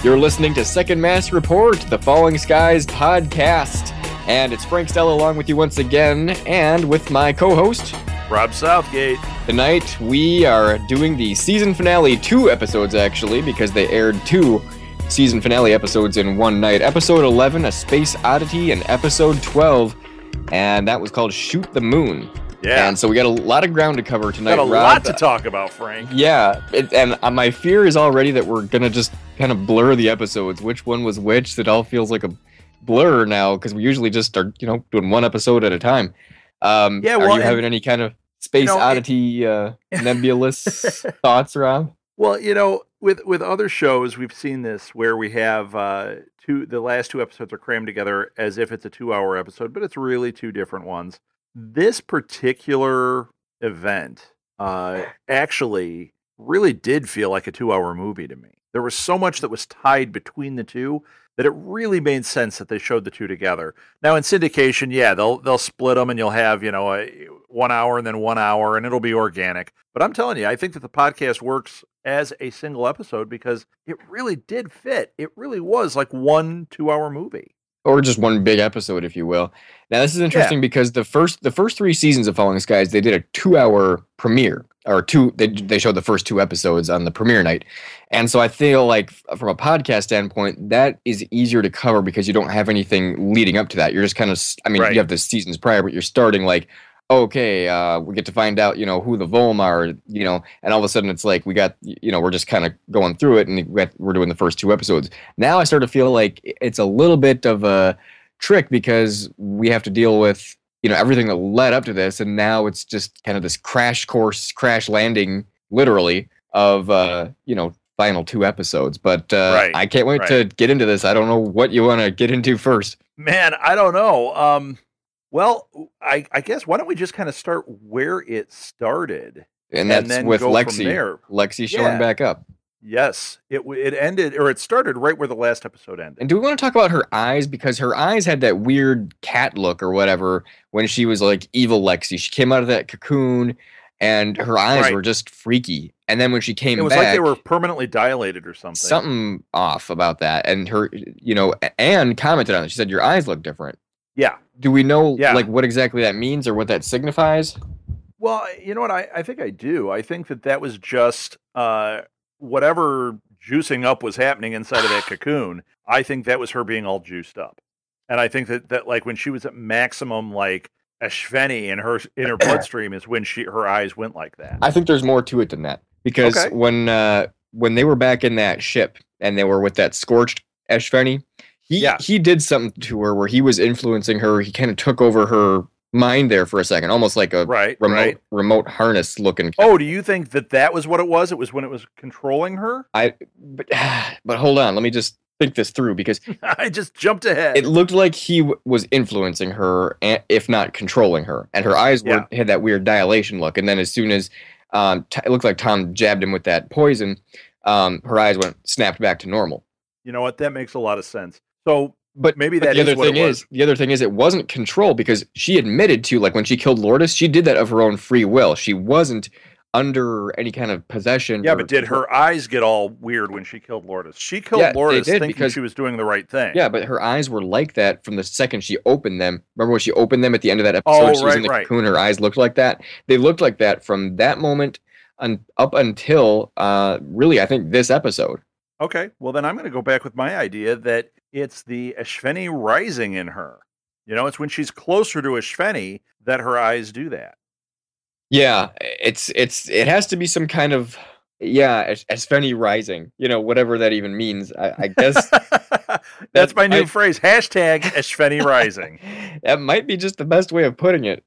You're listening to Second Mass Report, the Falling Skies podcast. And it's Frank Stella along with you once again, and with my co-host, Rob Southgate. Tonight we are doing the season finale, 2 episodes actually, because they aired 2 season finale episodes in one night. Episode 11, A Space Oddity, and Episode 12, and that was called Shoot the Moon. Yeah. And so we got a lot of ground to cover tonight, Got a Rob. lot to talk about, Frank. Yeah, and my fear is already that we're going to just kind of blur the episodes. Which one was which? It all feels like a blur now, because we usually just are, doing one episode at a time. Are you having any kind of Space Oddity nebulous thoughts, Rob? Well, with other shows, we've seen this where we have the last 2 episodes are crammed together as if it's a 2-hour episode, but it's really 2 different ones. This particular event actually really did feel like a 2-hour movie to me. There was so much that was tied between the two that it really made sense that they showed the 2 together. Now in syndication, yeah, they'll split them and you'll have, a 1 hour and then 1 hour and it'll be organic. But I'm telling you, I think that the podcast works as a single episode because it really did fit. It really was like 1 2-hour movie. Or just one big episode, if you will. Now, this is interesting because the first 3 seasons of Falling Skies, they did a 2-hour premiere, or they showed the first 2 episodes on the premiere night. And so I feel like from a podcast standpoint, that is easier to cover because you don't have anything leading up to that. You're just kind of, Right. You have the seasons prior, but you're starting like, okay, we get to find out, who the Volm are, and all of a sudden it's like we got, we're just kind of going through it and we're doing the first 2 episodes. Now I start to feel like it's a little bit of a trick because we have to deal with, everything that led up to this, and now it's just kind of this crash landing, literally, of, final 2 episodes. But Right. I can't wait to get into this. I don't know what you want to get into first. Man, I don't know. Well, I guess why don't we just kind of start where it started, And that's then with go Lexi. from there. Lexi showing back up. Yes, it ended, or it started right where the last episode ended. And do we want to talk about her eyes? Because her eyes had that weird cat look or whatever when she was like evil Lexi. She came out of that cocoon and her eyes were just freaky. And then when she came back, it was like they were permanently dilated or something. Something off about that. And her, Anne commented on it. She said, your eyes look different. Yeah. Do we know like what exactly that means or what that signifies? Well, you know what? I think I do. I think that was just whatever juicing up was happening inside of that cocoon. I think that was her being all juiced up. And I think that like when she was at maximum like Ashveni in her bloodstream is when her eyes went like that. I think there's more to it than that. Because when they were back in that ship and they were with that scorched Ashveni, he did something to her where he was influencing her. He kind of took over her mind there for a second, almost like a remote harness looking. Oh, do you think that was what it was? It was when it was controlling her? But hold on, let me just think this through because I just jumped ahead. It looked like he was influencing her, if not controlling her, and her eyes had that weird dilation look. And then as soon as it looked like Tom jabbed him with that poison, her eyes snapped back to normal. You know what? That makes a lot of sense. So, but maybe the other thing is it wasn't control because she admitted to, like when she killed Lourdes, she did that of her own free will. She wasn't under any kind of possession. Yeah, but did her eyes get all weird when she killed Lourdes? She killed Lourdes thinking she was doing the right thing. Yeah, but her eyes were like that from the second she opened them. Remember when she opened them at the end of that episode? She was in the cocoon, her eyes looked like that. They looked like that from that moment up until really, I think, this episode. Okay, well then I'm going to go back with my idea that it's the Ashveni rising in her. It's when she's closer to Ashveni that her eyes do that. Yeah, it has to be some kind of Ashveni rising. Whatever that even means. I guess that's my new phrase. Hashtag Ashveni rising. That might be just the best way of putting it.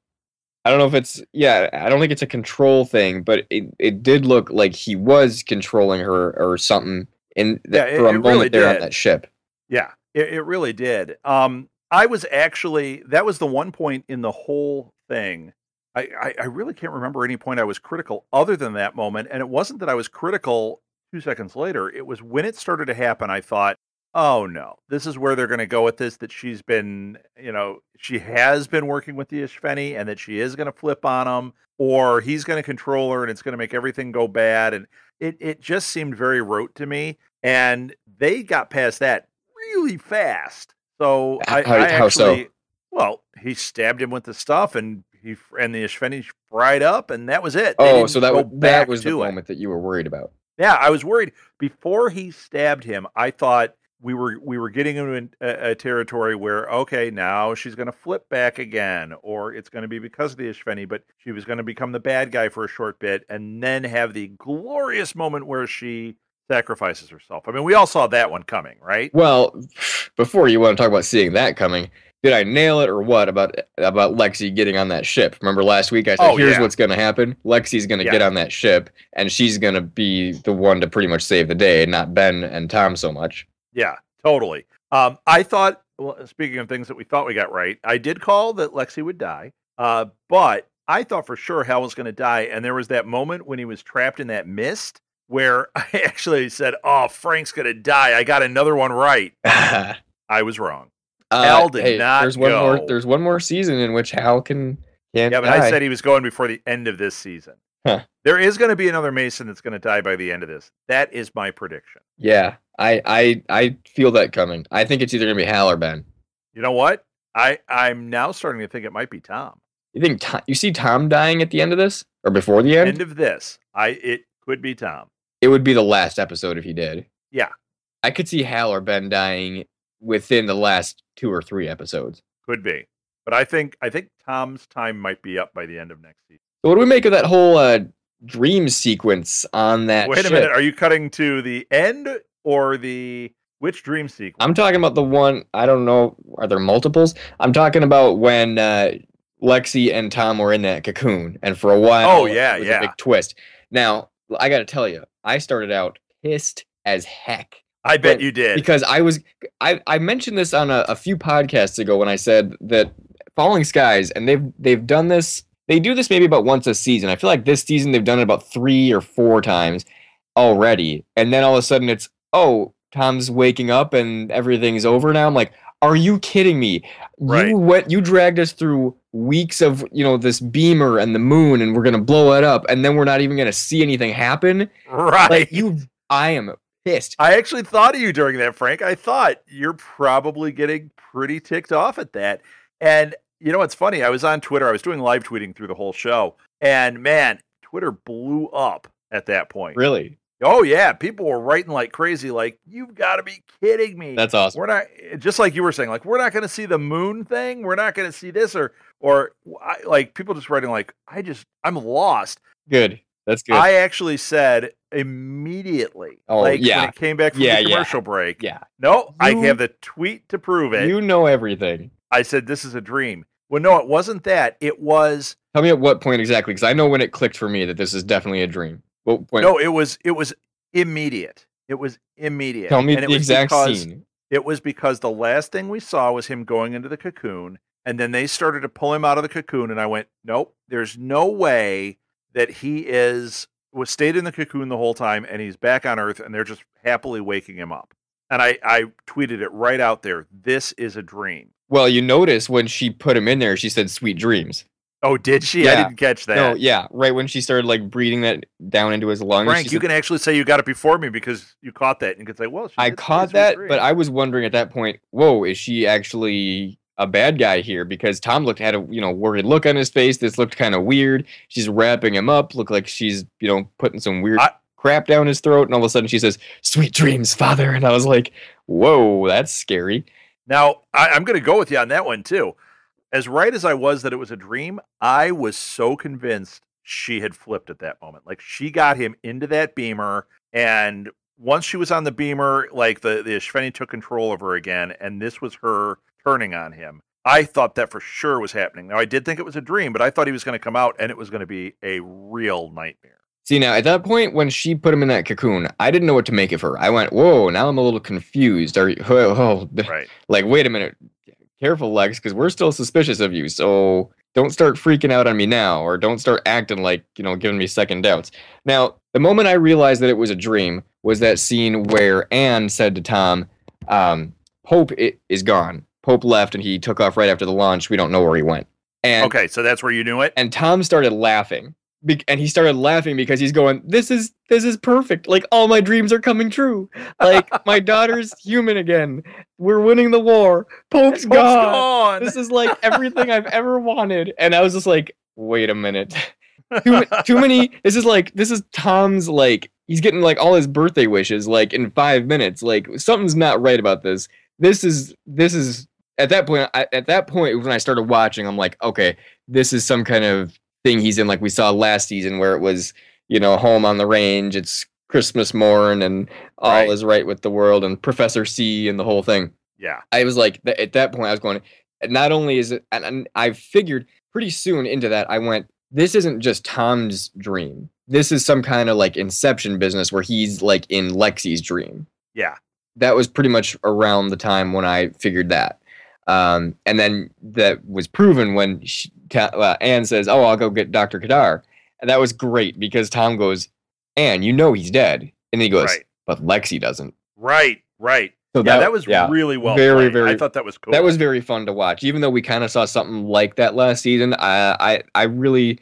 I don't know if it's I don't think it's a control thing, but it did look like he was controlling her or something. For a moment really there on that ship. Yeah, it really did. I was actually, that was the one point in the whole thing. I really can't remember any point I was critical other than that moment. And it wasn't that I was critical 2 seconds later. It was when it started to happen, I thought, oh no, this is where they're going to go with this, that she's been, she has been working with the Ashveni and that she is going to flip on him, or he's going to control her and it's going to make everything go bad. And it just seemed very rote to me. and they got past that really fast. So I How actually, so? well, he stabbed him with the stuff, and the Ishveni fried up, and that was it. They Oh, so didn't go that back was the to it. moment that you were worried about. Yeah, I was worried before he stabbed him. I thought we were getting into a territory where, okay, now she's going to flip back again, or it's going to be because of the Ishveni, but she was going to become the bad guy for a short bit, and then have the glorious moment where she sacrifices herself. I mean, we all saw that one coming, right? Well, before you want to talk about seeing that coming, did I nail it or what about Lexi getting on that ship? Remember last week I said, Oh, here's yeah. what's going to happen. Lexi's going to Yeah. get on that ship, and she's going to be the one to pretty much save the day, not Ben and Tom so much. Yeah, totally. I thought, well, speaking of things that we thought we got right, I did call that Lexi would die, but I thought for sure Hal was going to die, and there was that moment when he was trapped in that mist where I actually said, oh, Frank's going to die. I got another one right. I was wrong. Hal did not go. There's one more season in which Hal can Yeah, but die. I said he was going before the end of this season. Huh. There is going to be another Mason that's going to die by the end of this. That is my prediction. Yeah, I feel that coming. I think it's either going to be Hal or Ben. You know what? I'm now starting to think it might be Tom. You think you see Tom dying at the end of this or before the end? End of this. It could be Tom. It would be the last episode if he did. Yeah. I could see Hal or Ben dying within the last 2 or 3 episodes. Could be. But I think Tom's time might be up by the end of next season. So what do we make of that whole dream sequence on that Wait ship? a minute. Are you cutting to the end or which dream sequence? I'm talking about the one, I don't know, are there multiples? I'm talking about when Lexi and Tom were in that cocoon, and for a while, it was a big twist. Now, I got to tell you, I started out pissed as heck. I bet you did. Because I mentioned this on a few podcasts ago when I said that Falling Skies, and they've done this, they do this maybe about once a season. I feel like this season they've done it about 3 or 4 times already. And then all of a sudden it's, oh, Tom's waking up and everything's over now. I'm like, are you kidding me? Right. You dragged us through weeks of, this beamer and the moon, and we're gonna blow it up, and then we're not even gonna see anything happen. Right. Like I am pissed. I actually thought of you during that, Frank. I thought you're probably getting pretty ticked off at that. And you know what's funny? I was on Twitter. I was doing live tweeting through the whole show. And man, Twitter blew up at that point. Really? Oh, yeah. People were writing like crazy, like, you've got to be kidding me. That's awesome. We're not, just like you were saying, like, we're not going to see the moon thing. We're not going to see this or like people just writing like, I'm lost. Good. That's good. I actually said immediately, when it came back from the commercial break. Yeah. No, I have the tweet to prove it. You know everything. I said, this is a dream. Well, no, it wasn't that. It was. Tell me at what point exactly, because I know when it clicked for me that this is definitely a dream. No, it was immediate. It was immediate. Tell me the exact scene. It was because the last thing we saw was him going into the cocoon, and then they started to pull him out of the cocoon, and I went, nope, there's no way that he stayed in the cocoon the whole time, and he's back on Earth, and they're just happily waking him up. And I tweeted it right out there. This is a dream. Well, you notice when she put him in there, she said "sweet dreams." Oh, did she? Yeah. I didn't catch that. No, yeah, right when she started like breathing that down into his lungs. Frank, you can actually say you got it before me because you caught that. You can say, well, I caught that, but I was wondering at that point, whoa, is she actually a bad guy here? Because Tom had a worried look on his face. This looked kind of weird. She's wrapping him up, looked like she's putting some weird crap down his throat, and all of a sudden she says, "Sweet dreams, father," and I was like, whoa, that's scary. Now I'm going to go with you on that one too. As right as I was that it was a dream, I was so convinced she had flipped at that moment. Like she got him into that beamer, and once she was on the beamer, like the Ishveni took control of her again, and this was her turning on him. I thought that for sure was happening. Now I did think it was a dream, but I thought he was going to come out and it was going to be a real nightmare. See, now at that point when she put him in that cocoon, I didn't know what to make of her. I went, whoa, now I'm a little confused. Right. Like, wait a minute. Careful, Lex, because we're still suspicious of you, so don't start freaking out on me now, or don't start acting like, giving me second doubts. Now, the moment I realized that it was a dream was that scene where Anne said to Tom, Pope is gone. Pope left, and he took off right after the launch. We don't know where he went. And okay, so that's where you knew it? And Tom started laughing. and he started laughing because he's going, this is perfect. Like, all my dreams are coming true. Like, my daughter's human again. We're winning the war. Pope's gone. This is like everything I've ever wanted. And I was just like, wait a minute. Too many. This is Tom's, like, he's getting like all his birthday wishes like in 5 minutes. Like, something's not right about this. This is at that point when I started watching, I'm like, okay, this is some kind of thing he's in, like we saw last season where it was, home on the range, it's Christmas morn and all is right with the world and Professor C and the whole thing. Yeah. I was like, at that point I was going, not only is it, and I figured pretty soon into that, I went, this isn't just Tom's dream. This is some kind of like Inception business where he's like in Lexi's dream. Yeah. That was pretty much around the time when I figured that. And then that was proven when Anne says, "Oh, I'll go get Dr. Kadar." And that was great because Tom goes, "Anne, he's dead." And then he goes, "But Lexi doesn't." Right. So that was really well played. I thought that was cool. That was very fun to watch. Even though we kind of saw something like that last season, I really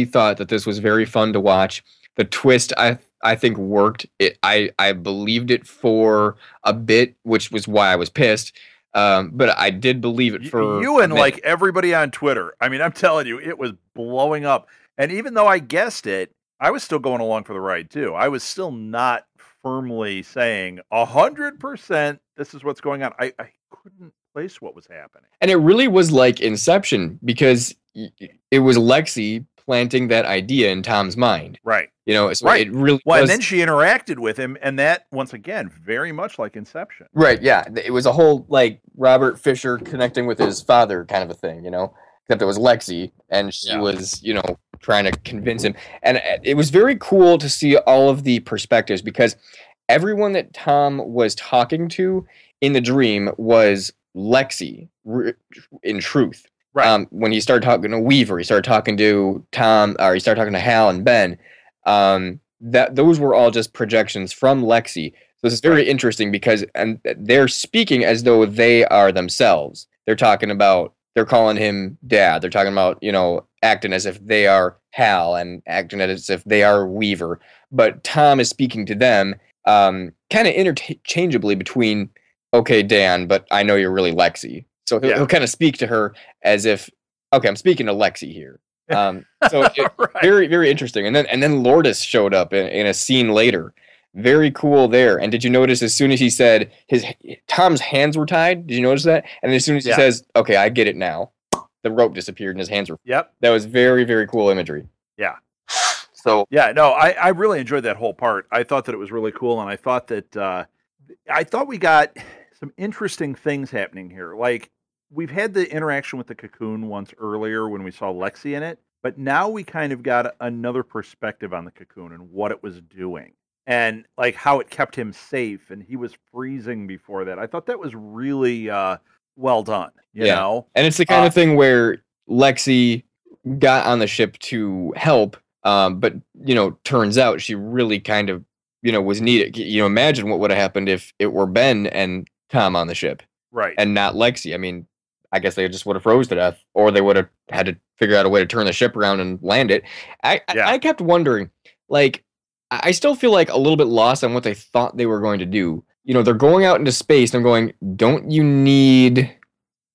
thought that this was very fun to watch. The twist, I think, worked. I believed it for a bit, which was why I was pissed. But I did believe it for you and like everybody on Twitter. I mean, I'm telling you, it was blowing up. And even though I guessed it, I was still going along for the ride too. I was still not firmly saying 100% this is what's going on. I couldn't place what was happening. And it really was like Inception because it was Lexi planting that idea in Tom's mind. Right. So it really and then she interacted with him, and that, once again, very much like Inception. Right, yeah. It was a whole, like, Robert Fisher connecting with his father kind of a thing, except it was Lexi, and she was, trying to convince him. And it was very cool to see all of the perspectives because everyone that Tom was talking to in the dream was Lexi, in truth. Right. When he started talking to Weaver, he started talking to Tom, or he started talking to Hal and Ben. That those were all just projections from Lexi. So this is very interesting because they're speaking as though they are themselves. They're calling him Dad. They're talking about, acting as if they are Hal and acting as if they are Weaver. But Tom is speaking to them kind of interchangeably between, okay, Dan, but I know you're really Lexi. So he'll kind of speak to her as if, okay, I'm speaking to Lexi here. So very, very interesting. And then Lourdes showed up in a scene later. Very cool there. And did you notice as soon as he said Tom's hands were tied? Did you notice that? And as soon as he says, "Okay, I get it now," the rope disappeared and his hands were. Yep. That was very, very cool imagery. Yeah. So I really enjoyed that whole part. I thought that it was really cool, and I thought that we got some interesting things happening here. Like, we've had the interaction with the cocoon once earlier when we saw Lexi in it, but now we kind of got another perspective on the cocoon and what it was doing. And like how it kept him safe, and he was freezing before that. I thought that was really well done. You know, and it's the kind of thing where Lexi got on the ship to help, but turns out she really kind of was needed. Imagine what would have happened if it were Ben and Tom on the ship, right, and not Lexi. I mean, I guess they just would have froze to death, or they would have had to figure out a way to turn the ship around and land it. I kept wondering, like. I still feel like a little bit lost on what they thought they were going to do. They're going out into space and I'm going, don't you need...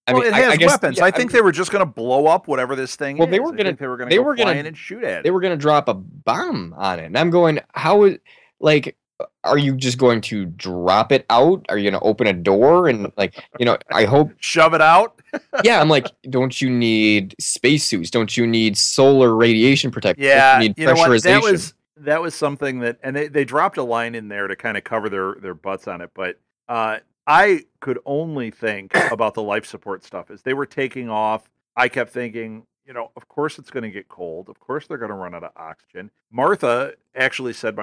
it has weapons. I think they were just going to blow up whatever this thing is. They were going to fly in and shoot at it. They were going to drop a bomb on it. And I'm going, are you just going to drop it out? Are you going to open a door and I hope... Shove it out? Yeah, I'm like, don't you need spacesuits? Don't you need solar radiation protection? Yeah, you need pressurization? That was something that, and they dropped a line in there to kind of cover their butts on it. But I could only think about the life support stuff as they were taking off. I kept thinking, of course it's going to get cold. Of course they're going to run out of oxygen. My wife actually said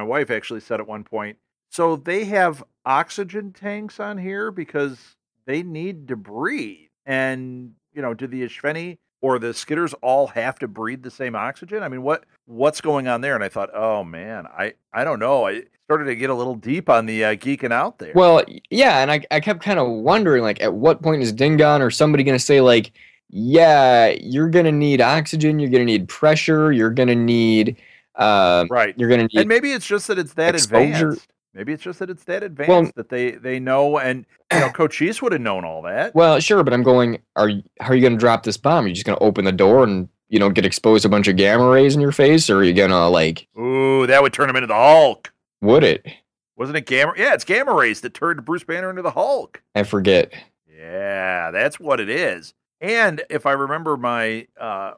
at one point, so they have oxygen tanks on here because they need to breathe. And, do the Ishveni or the Skitters all have to breathe the same oxygen? I mean, what's going on there? And I thought, oh man, I don't know. I started to get a little deep on the geeking out there. Well, yeah, and I kept kind of wondering, like, at what point is Dingon or somebody going to say, like, yeah, you're gonna need oxygen, you're gonna need pressure, you're gonna need Right. you're gonna And need maybe it's just that it's that exposure. advanced. Maybe it's just that it's that Well, advanced that they know, and Coach East would have known all that. well, sure, but I'm going. How are you gonna drop this bomb? You're just gonna open the door and get exposed to a bunch of gamma rays in your face, or are you gonna like? Ooh, that would turn him into the Hulk. Would it? Wasn't it gamma? Yeah, it's gamma rays that turned Bruce Banner into the Hulk. I forget. Yeah, that's what it is. And if I remember my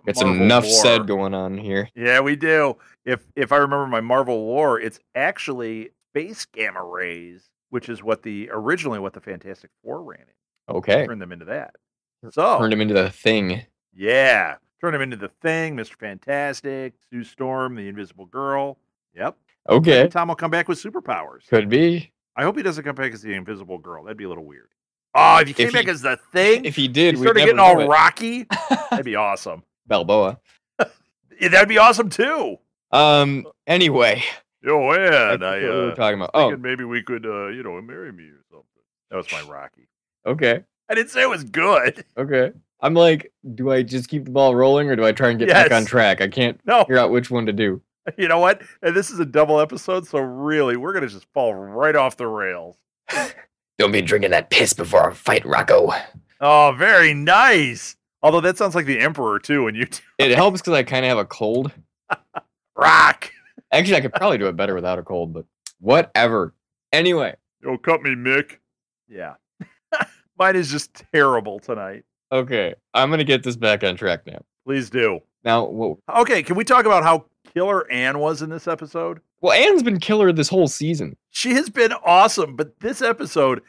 It's Marvel enough lore, said going on here. yeah, we do. If I remember my Marvel lore, it's actually space gamma rays, which is originally what the Fantastic Four ran in. Okay. Turned them into that. So Turned him into the Thing. yeah, turned him into the Thing, Mr. Fantastic, Sue Storm, the Invisible Girl. Yep. Okay. Maybe Tom will come back with superpowers. Could be. I hope he doesn't come back as the Invisible Girl. That'd be a little weird. Oh, if he came back as the Thing, if he did, he we'd started never getting all know it. rocky. That'd be awesome. Balboa. Yeah, that'd be awesome too. Anyway. Yo, man, What we were talking about. thinking maybe we could, marry me or something. That was my Rocky. Okay. I didn't say it was good. Okay. I'm like, do I just keep the ball rolling or do I try and get back on track? I can't figure out which one to do. You know what? And this is a double episode, so really, we're gonna just fall right off the rails. Don't be drinking that piss before our fight, Rocco. Oh, very nice. Although that sounds like the Emperor too. When you it helps because I kind of have a cold. Rock. Actually, I could probably do it better without a cold, but whatever. Anyway. Yo, cut me, Mick. Yeah. Mine is just terrible tonight. Okay. I'm going to get this back on track now. Please do. Now, okay, can we talk about how killer Anne was in this episode? Well, Anne's been killer this whole season. She has been awesome, but this episode,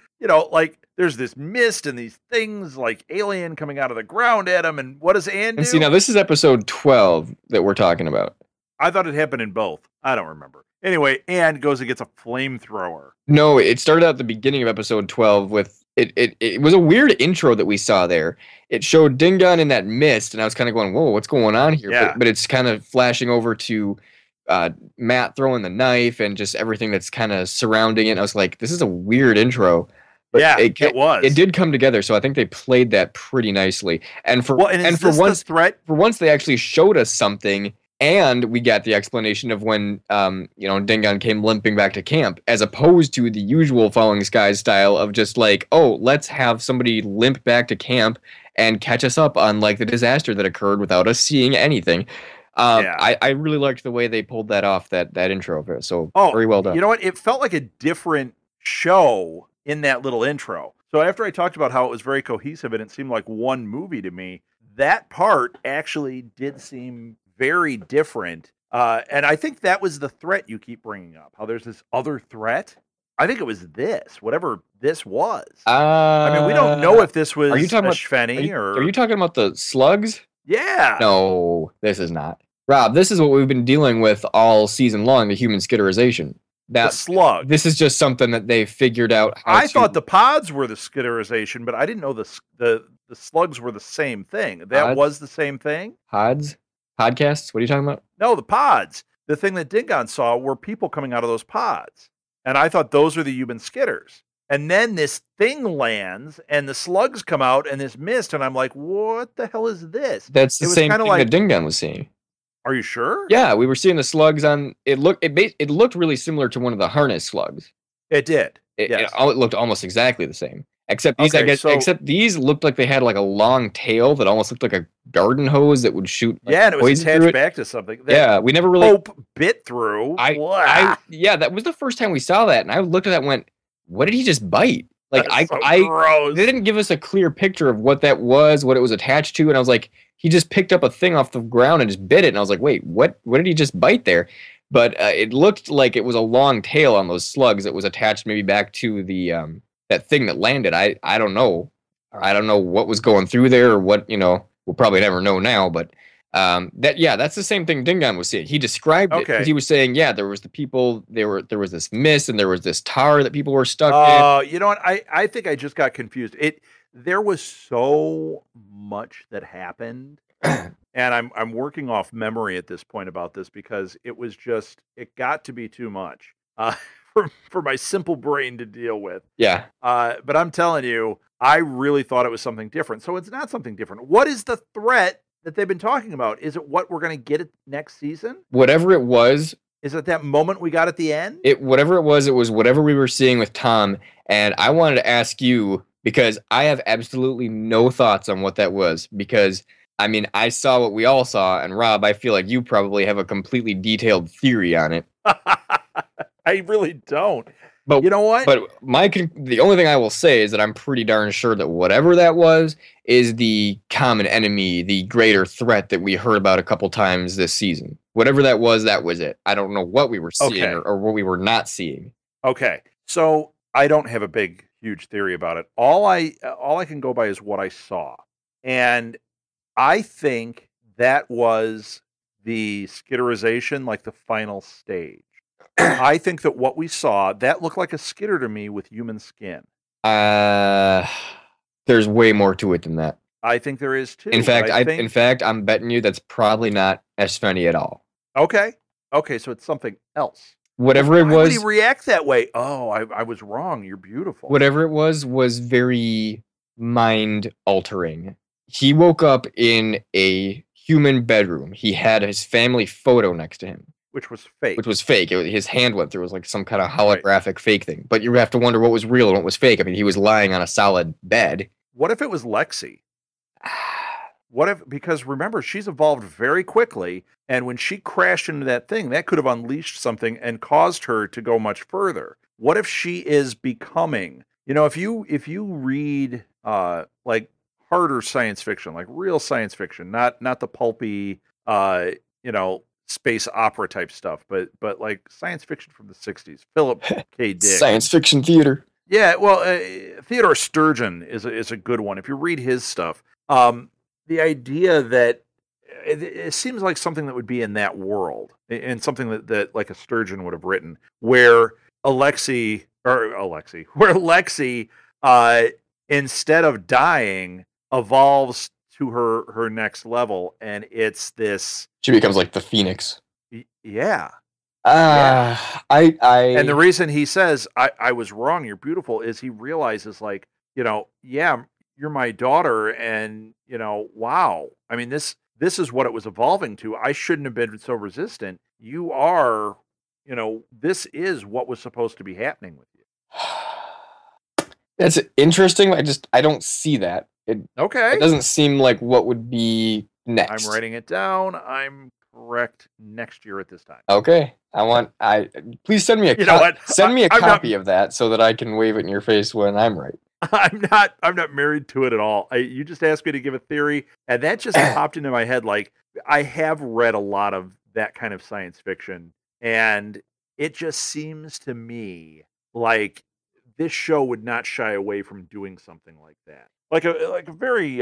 there's this mist and these things like alien coming out of the ground at him, and what does Anne do? And see, now this is episode 12 that we're talking about. I thought it happened in both. I don't remember. Anyway, Anne goes and gets a flamethrower. No, it started out at the beginning of episode 12 with it was a weird intro that we saw there. It showed Dingon in that mist, and I was kind of going, whoa, what's going on here? Yeah. But it's kind of flashing over to Matt throwing the knife and just everything that's kind of surrounding it. And I was like, this is a weird intro. But yeah, it was. It did come together, so I think they played that pretty nicely. And for once they actually showed us something. And we got the explanation of when, Dingon came limping back to camp, as opposed to the usual Falling Skies style of just like, oh, let's have somebody limp back to camp and catch us up on like the disaster that occurred without us seeing anything. I really liked the way they pulled that off, that intro of it. So very well done. You know what? It felt like a different show in that little intro. So after I talked about how it was very cohesive and it seemed like one movie to me, that part actually did seem very different. And I think that was the threat you keep bringing up, how there's this other threat. I think it was this, whatever this was. I mean, we don't know if this was are you talking Shveni are you talking about the slugs? Yeah. No, this is not. Rob, this is what we've been dealing with all season long, the human skitterization. The slug. This is just something that they figured out how I thought the pods were the skitterization, but I didn't know the slugs were the same thing. That was the same thing? Pods? Podcasts? What are you talking about? No, the pods. The thing that Dingon saw were people coming out of those pods. And I thought those are the human skitters. And then this thing lands and the slugs come out and this mist. And I'm like, what the hell is this? That's the same thing that Dingon was seeing. Are you sure? Yeah, we were seeing the slugs on. It looked really similar to one of the harness slugs. It did. It looked almost exactly the same. Except these, except these looked like they had like a long tail that almost looked like a garden hose that would shoot. Like, and it was attached back to something. We never really Hope bit through. That was the first time we saw that, and I looked at that and went, "What did he just bite?" Like gross. They didn't give us a clear picture of what that was, what it was attached to, and I was like, he just picked up a thing off the ground and just bit it, and I was like, wait, what did he just bite there? But it looked like it was a long tail on those slugs that was attached maybe back to the that thing that landed. I don't know. I don't know what was going through there or what, we'll probably never know now, but that's the same thing Dingon was seeing. He described it because he was saying, there was the people, there was this mist and there was this tar that people were stuck in. You know what? I think I just got confused. There was so much that happened. And I'm working off memory at this point about this because it got to be too much for my simple brain to deal with. Yeah. But I'm telling you, I really thought it was something different. So it's not something different. What is the threat that they've been talking about? Is it what we're going to get at next season? Whatever it was, Is it that moment we got at the end? it was whatever we were seeing with Tom. And I wanted to ask you because I have absolutely no thoughts on what that was. Because I mean, I saw what we all saw, and Rob, I feel like you probably have a completely detailed theory on it. I really don't. But you know what? But the only thing I will say is that I'm pretty darn sure that whatever that was is the common enemy, the greater threat that we heard about a couple times this season. Whatever that was it. I don't know what we were seeing or what we were not seeing. Okay, so I don't have a huge theory about it. All I can go by is what I saw, and I think that was the skitterization, like the final stage. I think that what we saw, that looked like a skitter to me with human skin. There's way more to it than that. I think there is too. In fact, I'm betting you that's probably not s4e at all. Okay, so it's something else. Whatever it was. Why would he react that way? Oh, I was wrong. You're beautiful. Whatever it was very mind altering. He woke up in a human bedroom. He had his family photo next to him. Which was fake. His hand went through. It was like some kind of holographic fake thing. But you have to wonder what was real and what was fake. I mean, he was lying on a solid bed. What if it was Lexi? Because remember, she's evolved very quickly, and when she crashed into that thing, that could have unleashed something and caused her to go much further. What if she is becoming, if you read like harder science fiction, like real science fiction, not the pulpy, space opera type stuff, but like science fiction from the 60s. Philip K. Dick. Science fiction theater. Yeah, well, Theodore Sturgeon is a good one. If you read his stuff, the idea that it seems like something that would be in that world, and something that like a Sturgeon would have written, where Lexi, instead of dying, evolves to her next level, and it's this. She becomes like the Phoenix. Yeah. And the reason he says I was wrong, you're beautiful, is he realizes like, yeah, you're my daughter, and wow. I mean, this is what it was evolving to. I shouldn't have been so resistant. You are, this is what was supposed to be happening with you. That's interesting. I don't see that. It doesn't seem like what would be next. I'm writing it down. I'm correct next year at this time. Okay. Please send me a copy of that so that I can wave it in your face when I'm right. I'm not married to it at all. You just asked me to give a theory, and that just popped into my head. Like, I have read a lot of that kind of science fiction, and it just seems to me like this show would not shy away from doing something like that. Like a very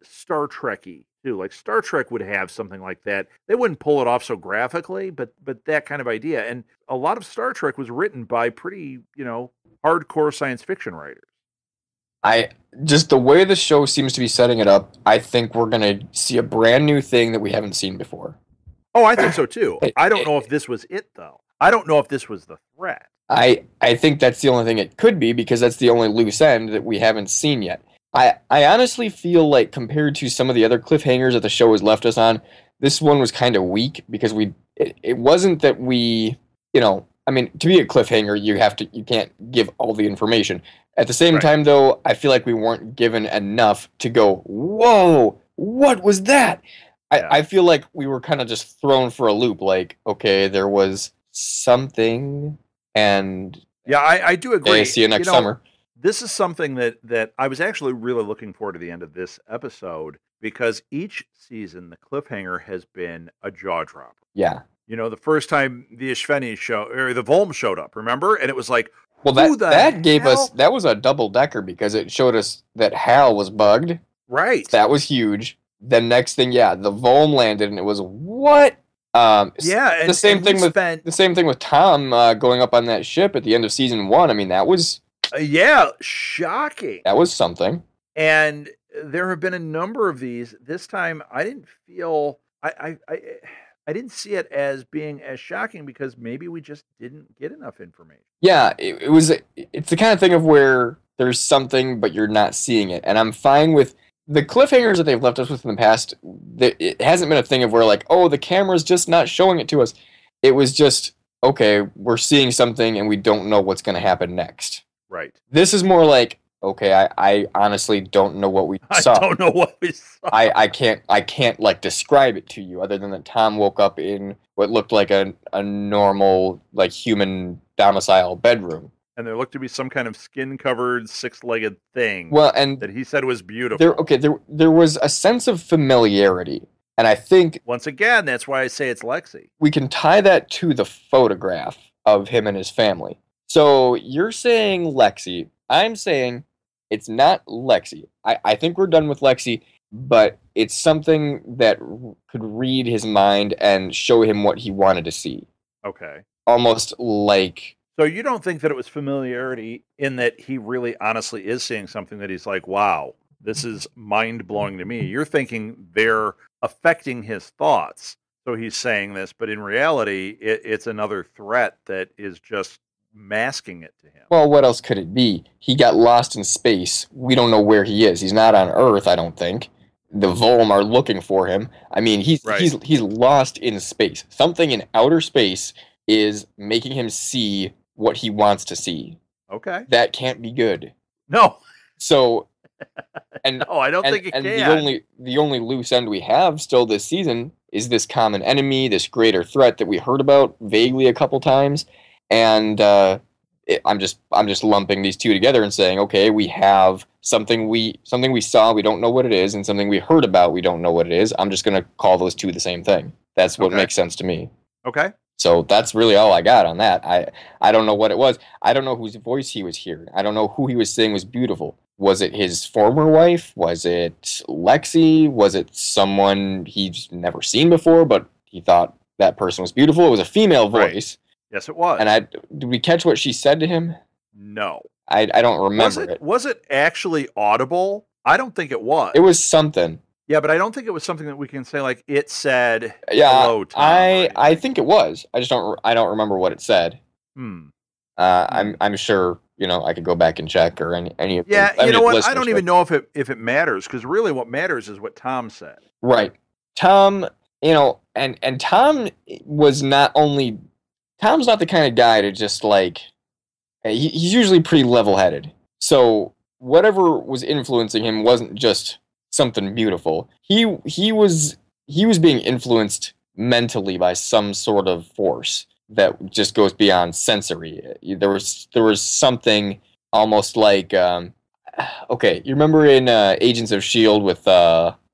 Star Trek-y too. Like Star Trek would have something like that. They wouldn't pull it off so graphically, but that kind of idea. And a lot of Star Trek was written by pretty, hardcore science fiction writers. Just the way the show seems to be setting it up, I think we're gonna see a brand new thing that we haven't seen before. Oh, I think so too. I don't know if this was it though. I don't know if this was the threat. I think that's the only thing it could be, because that's the only loose end that we haven't seen yet. I honestly feel like, compared to some of the other cliffhangers that the show has left us on, this one was kind of weak, because it wasn't that we, I mean, to be a cliffhanger, you can't give all the information. At the same time, though, I feel like we weren't given enough to go, whoa, what was that? Yeah. I feel like we were kind of just thrown for a loop. Like, okay, there was something, and yeah, I do agree. Hey, see you next summer. This is something that I was actually really looking forward to the end of this episode, because each season the cliffhanger has been a jaw dropper. Yeah. The first time the s4e show or the Volm showed up, remember? And it was like, well, that was a double decker, because it showed us that Hal was bugged. Right. That was huge. Then next thing, the Volm landed, and it was what? And the same thing with Tom going up on that ship at the end of season 1. I mean, that was shocking. That was something. And there have been a number of these. This time, I didn't feel I didn't see it as being as shocking, because maybe we just didn't get enough information. Yeah, it's the kind of thing of where there's something, but you're not seeing it. And I'm fine with the cliffhangers that they've left us with in the past. It hasn't been a thing of where like, oh, the camera's just not showing it to us. It was just, okay, we're seeing something and we don't know what's going to happen next. Right. This is more like, okay, I honestly don't know what we saw. I don't know what we saw. I can't like describe it to you other than that Tom woke up in what looked like a normal like human domicile bedroom. And there looked to be some kind of skin-covered, six-legged thing. Well, and that he said was beautiful. There was a sense of familiarity, and I think once again, that's why I say it's Lexi. We can tie that to the photograph of him and his family. So you're saying Lexi. I'm saying it's not Lexi. I think we're done with Lexi, but it's something that could read his mind and show him what he wanted to see. Okay. Almost like... So you don't think that it was familiarity in that he really honestly is seeing something that he's like, wow, this is mind-blowing to me. You're thinking they're affecting his thoughts. So he's saying this, but in reality, it's another threat that is just masking it to him. Well, what else could it be? He got lost in space. We don't know where he is. He's not on Earth, I don't think. The Volm are looking for him. I mean, he's lost in space. Something in outer space is making him see what he wants to see. Okay. That can't be good. No. So, and no, I don't think it and can. The only loose end we have still this season is this common enemy, this greater threat that we heard about vaguely a couple times, and I'm just lumping these two together and saying, okay, we have something we saw, we don't know what it is, and something we heard about, we don't know what it is. I'm just gonna call those two the same thing. That's what makes sense to me. Okay. So that's really all I got on that. I don't know what it was. I don't know whose voice he was hearing. I don't know who he was saying was beautiful. Was it his former wife? Was it Lexi? Was it someone he's never seen before, but he thought that person was beautiful? It was a female voice. Right. Yes, it was. And did we catch what she said to him? No. I don't remember it. Was it actually audible? I don't think it was. It was something. Yeah, but I don't think it was something that we can say like it said hello, Tom. I think it was. I don't remember what it said. I'm sure, I could go back and check or any of yeah, you know what? I don't even know if it matters, because really what matters is what Tom said. Right. Tom, and Tom was not only Tom's not the kind of guy to just like he's usually pretty level-headed. So whatever was influencing him wasn't just something beautiful. He was being influenced mentally by some sort of force that just goes beyond sensory. There was something almost like okay, you remember in Agents of S.H.I.E.L.D. with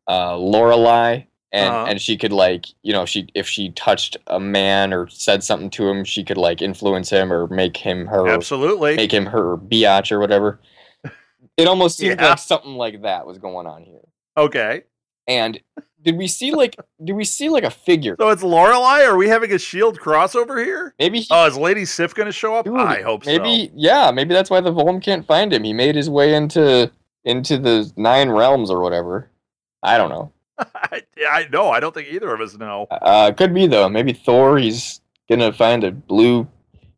Lorelei, and she could like, if she touched a man or said something to him, she could like influence him or make him her biatch or whatever. It almost seemed like something like that was going on here. Okay. And did we see like a figure? So it's Lorelei? Are we having a S.H.I.E.L.D. crossover here? Maybe. Is Lady Sif going to show up? Dude, I hope maybe, so. Yeah, maybe that's why the Volm can't find him. He made his way into the 9 realms or whatever. I don't know. I know. I don't think either of us know. Could be though. Maybe Thor. He's gonna find a blue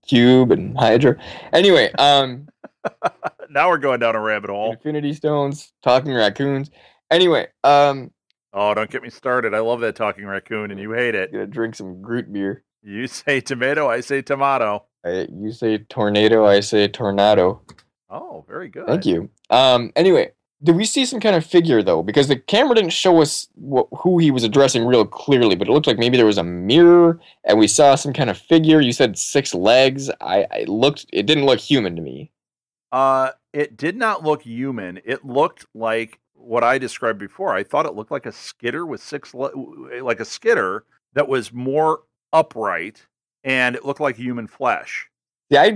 cube and Hydra. Anyway, now we're going down a rabbit hole. Infinity Stones, talking raccoons. Anyway, oh, don't get me started. I love that talking raccoon, and you hate it. Gonna drink some Groot beer. You say tomato, I say tomato. You say tornado, I say tornado. Oh, very good. Thank you. Anyway, did we see some kind of figure though? Because the camera didn't show us who he was addressing real clearly, but it looked like maybe there was a mirror, and we saw some kind of figure. You said 6 legs. It didn't look human to me. It did not look human. It looked like what I described before. I thought it looked like a skidder with 6 like a skidder that was more upright, and it looked like human flesh. Yeah, I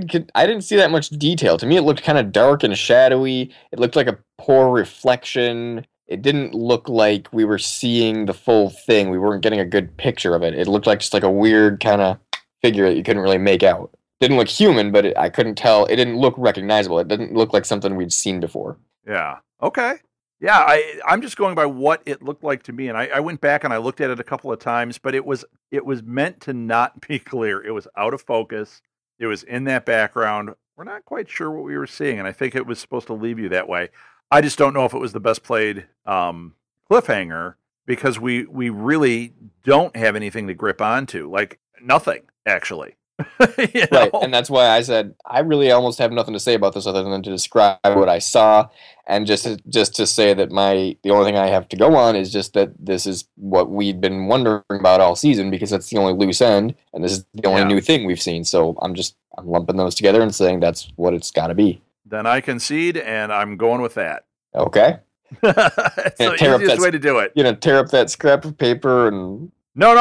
didn't see that much detail. To me, it looked kind of dark and shadowy. It looked like a poor reflection. It didn't look like we were seeing the full thing. We weren't getting a good picture of it. It looked like just like a weird kind of figure that you couldn't really make out. Didn't look human, but I couldn't tell. It didn't look recognizable. It didn't look like something we'd seen before. Yeah. Okay. Yeah, I'm just going by what it looked like to me, and I went back and I looked at it a couple of times, but it was meant to not be clear. It was out of focus. It was in that background. we're not quite sure what we were seeing, and I think it was supposed to leave you that way. I just don't know if it was the best played cliffhanger because we really don't have anything to grip onto, like nothing actually. Right, and that's why I said I really almost have nothing to say about this other than to describe what I saw, and just to say that the only thing I have to go on is just that this is what we'd been wondering about all season because that's the only loose end, and this is the only new thing we've seen. So I'm lumping those together and saying that's what it's got to be. Then I concede, and I'm going with that. Okay. It's the easiest way to do it. Tear up that scrap of paper and. No.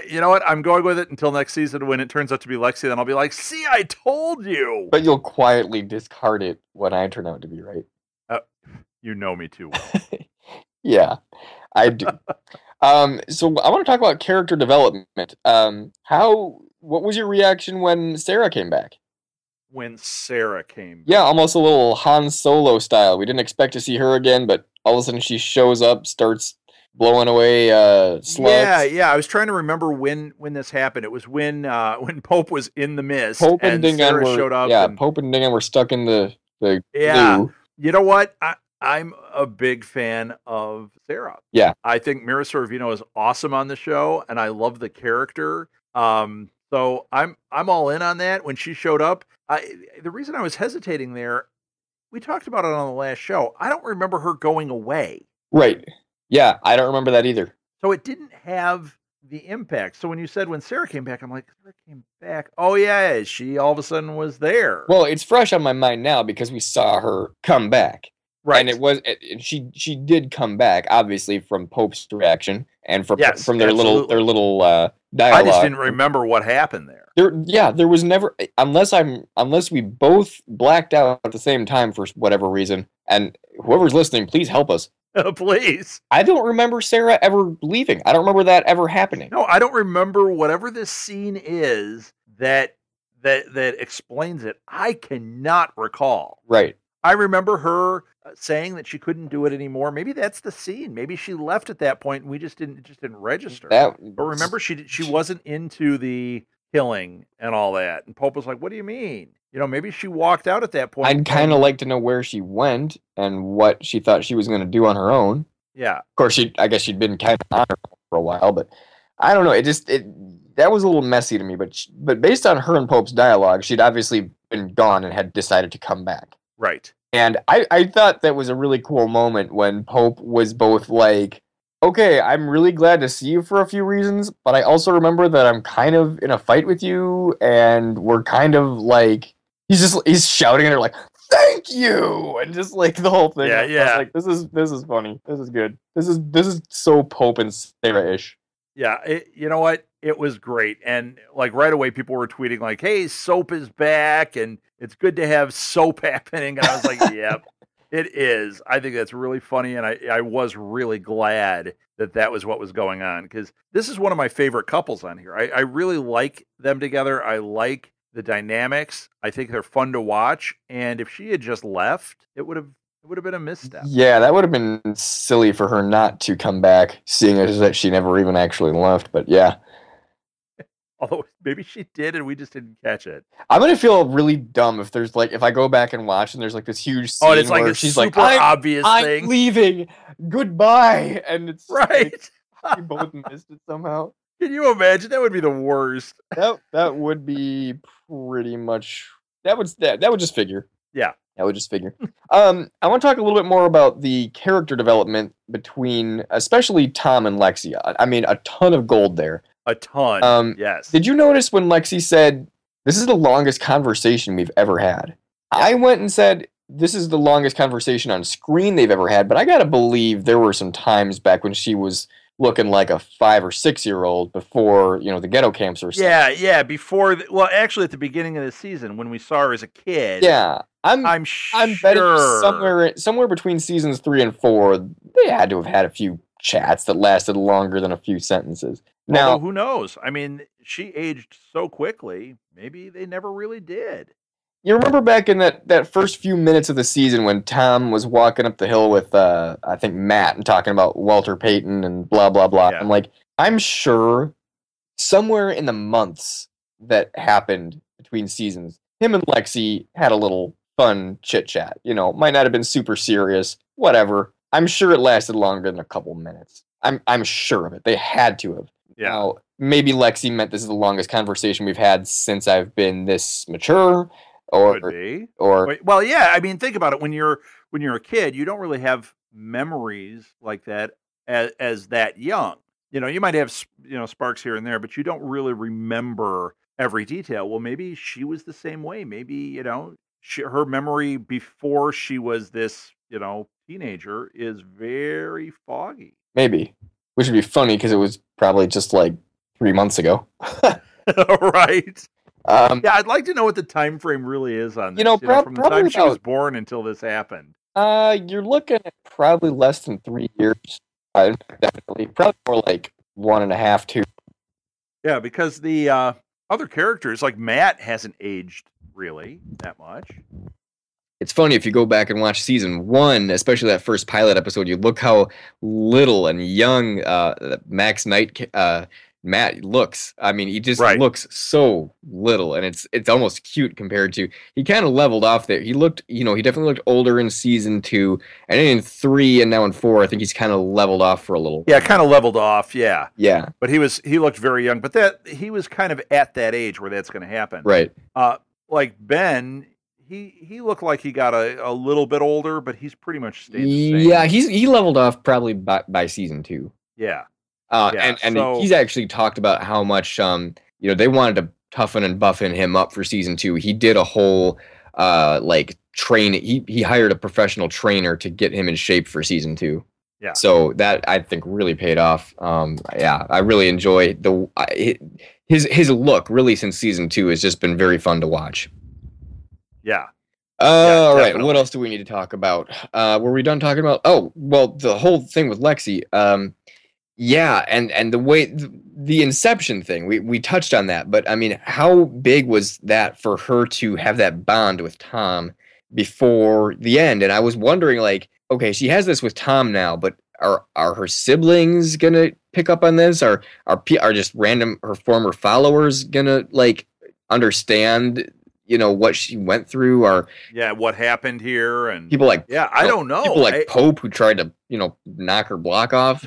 You know what? I'm going with it until next season. When it turns out to be Lexi, then I'll be like, "See, I told you." But you'll quietly discard it when I turn out to be right. You know me too well. Yeah, I do. So I want to talk about character development. What was your reaction when Sarah came back? When Sarah came back. Yeah, almost a little Han Solo style. We didn't expect to see her again, but all of a sudden she shows up, starts blowing away slugs. Yeah. I was trying to remember when this happened. It was when Pope was in the mist. Pope and Dingan showed up. Yeah, Pope and Dingan were stuck in the glue. You know what? I'm a big fan of Sarah. Yeah. I think Mira Sorvino is awesome on the show, and I love the character. So I'm all in on that. When she showed up, the reason I was hesitating there, we talked about it on the last show. I don't remember her going away. Right. Yeah, I don't remember that either. So it didn't have the impact. So when you said when Sarah came back, I'm like, Sarah came back. Oh yeah, she all of a sudden was there. Well, it's fresh on my mind now because we saw her come back. Right. And she did come back, obviously, from Pope's reaction and from their little dialogue. I just didn't remember what happened there. There was never, unless we both blacked out at the same time for whatever reason, and whoever's listening, please help us. Please. I don't remember Sarah ever leaving. I don't remember that ever happening. No, I don't remember whatever this scene is that explains it. I cannot recall. Right. I remember her saying that she couldn't do it anymore. Maybe that's the scene. Maybe she left at that point and we just didn't register. But remember, she wasn't into the killing and all that. And Pope was like, "What do you mean?" Maybe she walked out at that point. I'd kind of like to know where she went and what she thought she was going to do on her own. Yeah. Of course, I guess she'd been kind of on her own for a while, but I don't know. That was a little messy to me. But based on her and Pope's dialogue, she'd obviously been gone and had decided to come back. Right. And I thought that was a really cool moment when Pope was both like, okay, I'm really glad to see you for a few reasons, but I also remember that I'm kind of in a fight with you, and we're kind of like, he's shouting at her like, thank you, and just like the whole thing. Yeah. Like, this is funny. This is good. This is so Pope and Sarah-ish. Yeah, you know what? It was great. And like right away, people were tweeting like, hey, soap is back and it's good to have soap happening. And I was like, yep, it is. I think that's really funny. And I was really glad that was what was going on because this is one of my favorite couples on here. I really like them together. I like the dynamics. I think they're fun to watch. And if she had just left, it would have been a misstep. Yeah, that would have been silly for her not to come back, seeing as that she never even actually left. But yeah. Although maybe she did and we just didn't catch it. I'm gonna feel really dumb if I go back and watch and there's like this huge scene and it's like where a she's super like, obvious thing. I'm leaving. Goodbye. And it's right. Like, we both missed it somehow. Can you imagine? That would be the worst. That would be pretty much that would just figure. Yeah. That would just figure. I want to talk a little bit more about the character development between especially Tom and Lexi. I mean, a ton of gold there. A ton. Yes. Did you notice when Lexi said, "This is the longest conversation we've ever had"? Yeah. I went and said, "This is the longest conversation on screen they've ever had," but I gotta believe there were some times back when she was looking like a 5 or 6 year old before, the ghetto camps or something. Yeah, before actually at the beginning of the season when we saw her as a kid. Yeah. I'm betting somewhere between seasons 3 and 4, they had to have had a few chats that lasted longer than a few sentences. Now, who knows? I mean, she aged so quickly. Maybe they never really did. You remember back in that first few minutes of the season when Tom was walking up the hill with, I think, Matt and talking about Walter Payton and blah, blah, blah. Yeah. I'm sure somewhere in the months that happened between seasons, him and Lexi had a little fun chit chat. You know, might not have been super serious, whatever. I'm sure it lasted longer than a couple minutes. I'm sure of it. They had to have. Yeah. Now, maybe Lexi meant this is the longest conversation we've had since I've been this mature, or Could be. or Well, yeah. I mean, think about it. When you're a kid, you don't really have memories like that as that young. You know, you might have sparks here and there, but you don't really remember every detail. Well, maybe she was the same way. Maybe her memory before she was this teenager is very foggy. maybe, which would be funny because it was probably just like 3 months ago. Right. Yeah, I'd like to know what the time frame really is on this. From the time she was born until this happened. You're looking at probably less than 3 years. Definitely, probably more like 1.5, 2. Yeah, because the other characters, like Matt, hasn't aged really that much. It's funny if you go back and watch season 1, especially that first pilot episode. You look how little and young Max Knight Matt looks. I mean, he just looks so little, and it's almost cute compared to. He kind of leveled off there. He looked, he definitely looked older in season 2, and then in 3 and now in 4, I think he's kind of leveled off for a little. Yeah, kind of leveled off. Yeah. Yeah. But he looked very young. But he was kind of at that age where that's going to happen. Right. Like Ben. He looked like he got a little bit older, but he's pretty much stayed the same. Yeah, he leveled off probably by season 2. Yeah. And he's actually talked about how much they wanted to toughen and buffen him up for season 2. He did a whole he hired a professional trainer to get him in shape for season 2. Yeah. So that I think really paid off. Yeah, I really enjoy his look really since season 2 has just been very fun to watch. Yeah. All right. What else do we need to talk about? Were we done talking about? Oh, well, the whole thing with Lexi. Yeah, and the way the Inception thing, we touched on that, but I mean, how big was that for her to have that bond with Tom before the end? And I was wondering, like, okay, she has this with Tom now, but are her siblings gonna pick up on this? Are just random her former followers gonna understand? What she went through, or what happened here, and people I don't know. People like Pope who tried to knock her block off.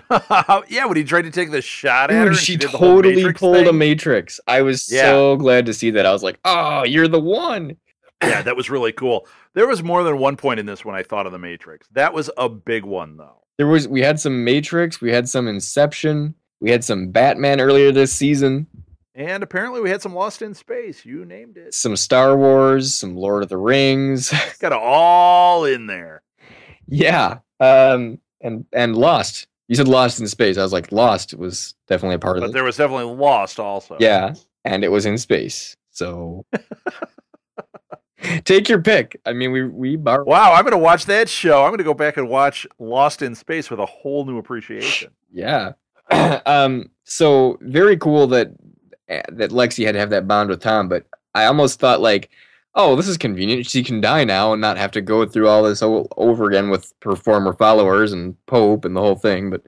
Yeah, when he tried to take the shot at her, and she totally pulled a Matrix. I was so glad to see that. I was like, oh, you're the one. Yeah, that was really cool. There was more than one point in this when I thought of the Matrix. That was a big one, though. We had some Matrix, we had some Inception, we had some Batman earlier this season. And apparently we had some Lost in Space. You named it. Some Star Wars, some Lord of the Rings. Got it all in there. Yeah. And Lost. You said Lost in Space. I was like, Lost was definitely a part of it. But there was definitely Lost also. Yeah. And it was in space. So take your pick. I mean, we borrowed. Wow, I'm going to watch that show. I'm going to go back and watch Lost in Space with a whole new appreciation. Yeah. So very cool that Lexi had to have that bond with Tom, but I almost thought oh, this is convenient. She can die now and not have to go through all this over again with her former followers and Pope and the whole thing. But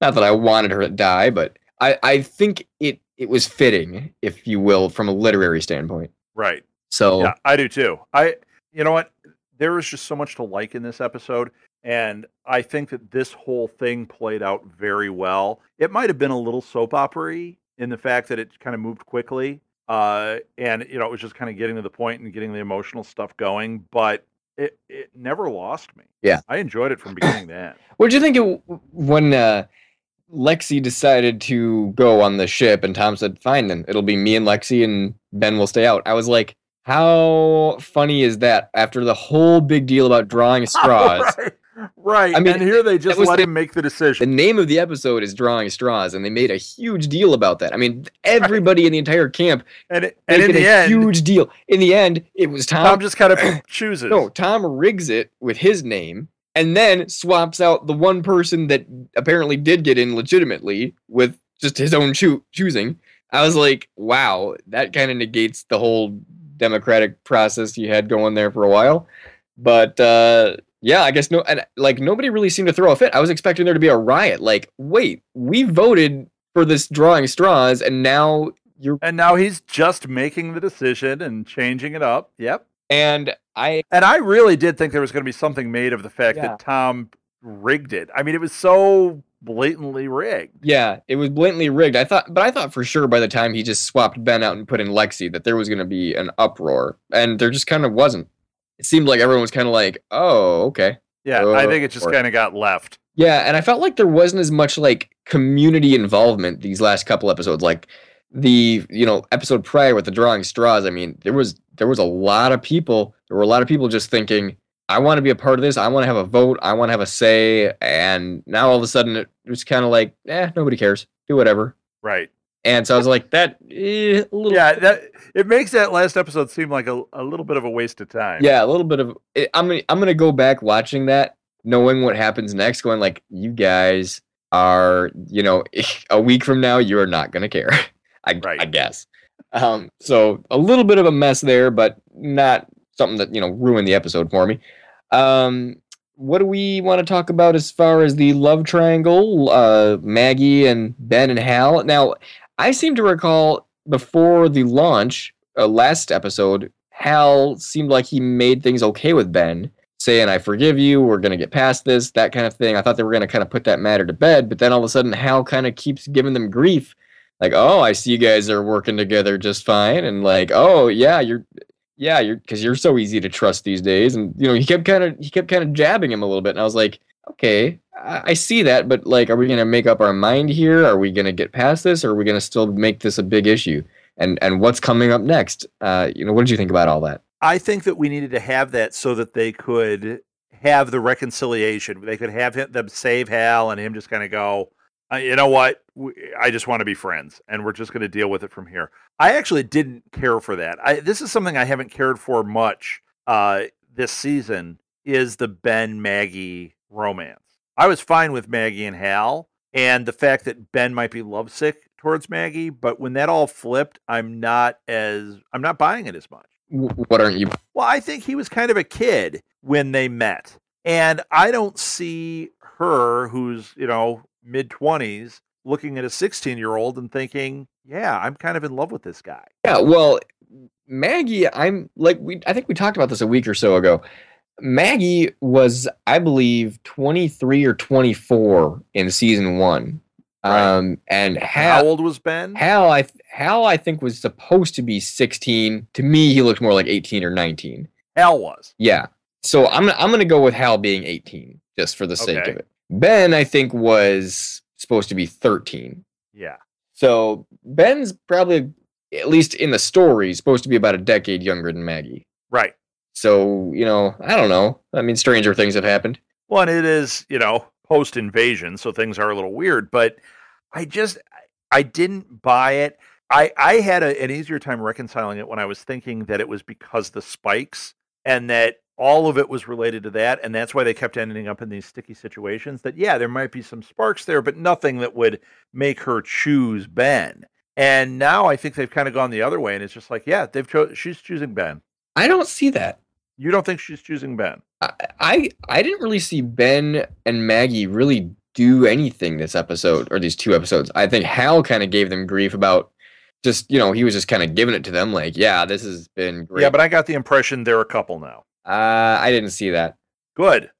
not that I wanted her to die, but I think it was fitting, if you will, from a literary standpoint. Right. So yeah, I do too. You know what? There was just so much to like in this episode. And I think that this whole thing played out very well. It might have been a little soap opera-y in the fact that it kind of moved quickly. And, it was just kind of getting to the point and getting the emotional stuff going. But it never lost me. Yeah. I enjoyed it from beginning to end. What did you think when Lexi decided to go on the ship and Tom said, fine, then it'll be me and Lexi and Ben will stay out? I was like, how funny is that after the whole big deal about drawing straws? Right. I mean, and here they just let him make the decision. The name of the episode is Drawing Straws, and they made a huge deal about that. I mean, everybody in the entire camp and in the end, huge deal. In the end, it was Tom. Tom just kind of chooses. No, Tom rigs it with his name and then swaps out the one person that apparently did get in legitimately with just his own choosing. I was like, wow, that kind of negates the whole democratic process you had going there for a while. But yeah, I guess nobody really seemed to throw a fit. I was expecting there to be a riot. Like, wait, we voted for this Drawing Straws, and now And now he's just making the decision and changing it up. Yep. And I really did think there was going to be something made of the fact that Tom rigged it. I mean, it was so blatantly rigged. Yeah, it was blatantly rigged. I thought for sure by the time he just swapped Ben out and put in Lexi that there was going to be an uproar, and there just kind of wasn't. It seemed like everyone was kind of like, "Oh, okay." Yeah, I think it just kind of got left. Yeah, and I felt like there wasn't as much like community involvement these last couple episodes. Like the episode prior with the drawing straws. I mean, there was a lot of people. There were a lot of people just thinking, I want to be a part of this. I want to have a vote. I want to have a say. And now all of a sudden it was kind of like, nobody cares. Do whatever. Right. And so I was like, a little. Yeah, that it makes that last episode seem like a little bit of a waste of time. Yeah, a little bit of. I'm gonna go back watching that, knowing what happens next, going like, you guys are, a week from now, you are not gonna care. I guess. So a little bit of a mess there, but not something that ruined the episode for me. What do we want to talk about as far as the love triangle? Maggie and Ben and Hal. Now, I seem to recall before the launch, last episode, Hal seemed like he made things okay with Ben, saying, I forgive you, we're going to get past this, that kind of thing. I thought they were going to kind of put that matter to bed, but then all of a sudden Hal kind of keeps giving them grief. Like, oh, I see you guys are working together just fine. And like, oh, you're because you're so easy to trust these days. And, he kept kind of jabbing him a little bit. And I was like, okay, I see that, but like, are we going to make up our mind here? Are we going to get past this? Or are we going to still make this a big issue? And what's coming up next? What did you think about all that? I think that we needed to have that so that they could have the reconciliation. They could have them save Hal and him just kind of go, you know what? I just want to be friends, and we're just going to deal with it from here. I actually didn't care for that. This is something I haven't cared for much this season, is the Ben-Maggie romance. I was fine with Maggie and Hal, and the fact that Ben might be lovesick towards Maggie, but when that all flipped, I'm not buying it as much. What aren't you? Well, I think he was kind of a kid when they met, and I don't see her, who's, mid-20s, looking at a 16-year-old and thinking, yeah, I'm kind of in love with this guy. Yeah, well, Maggie, I think we talked about this a week or so ago. Maggie was, I believe, 23 or 24 in season 1. Right. And how old was Ben? Hal, I think, was supposed to be 16. To me, he looked more like 18 or 19. Hal was. Yeah. So I'm gonna go with Hal being 18, just for the sake of it. Ben, I think, was supposed to be 13. Yeah. So Ben's probably, at least in the story, supposed to be about a decade younger than Maggie. Right. So, I don't know. I mean, stranger things have happened. Well, and it is, post-invasion, so things are a little weird, but I didn't buy it. I had an easier time reconciling it when I was thinking that it was because the spikes, and that all of it was related to that, and that's why they kept ending up in these sticky situations. That, yeah, there might be some sparks there, but nothing that would make her choose Ben. And now I think they've kind of gone the other way, and it's just like, yeah, she's choosing Ben. I don't see that. You don't think she's choosing Ben? I didn't really see Ben and Maggie really do anything this episode, or these 2 episodes. I think Hal kind of gave them grief about just, he was just kind of giving it to them like, yeah, this has been great. Yeah, but I got the impression they're a couple now. I didn't see that. Good.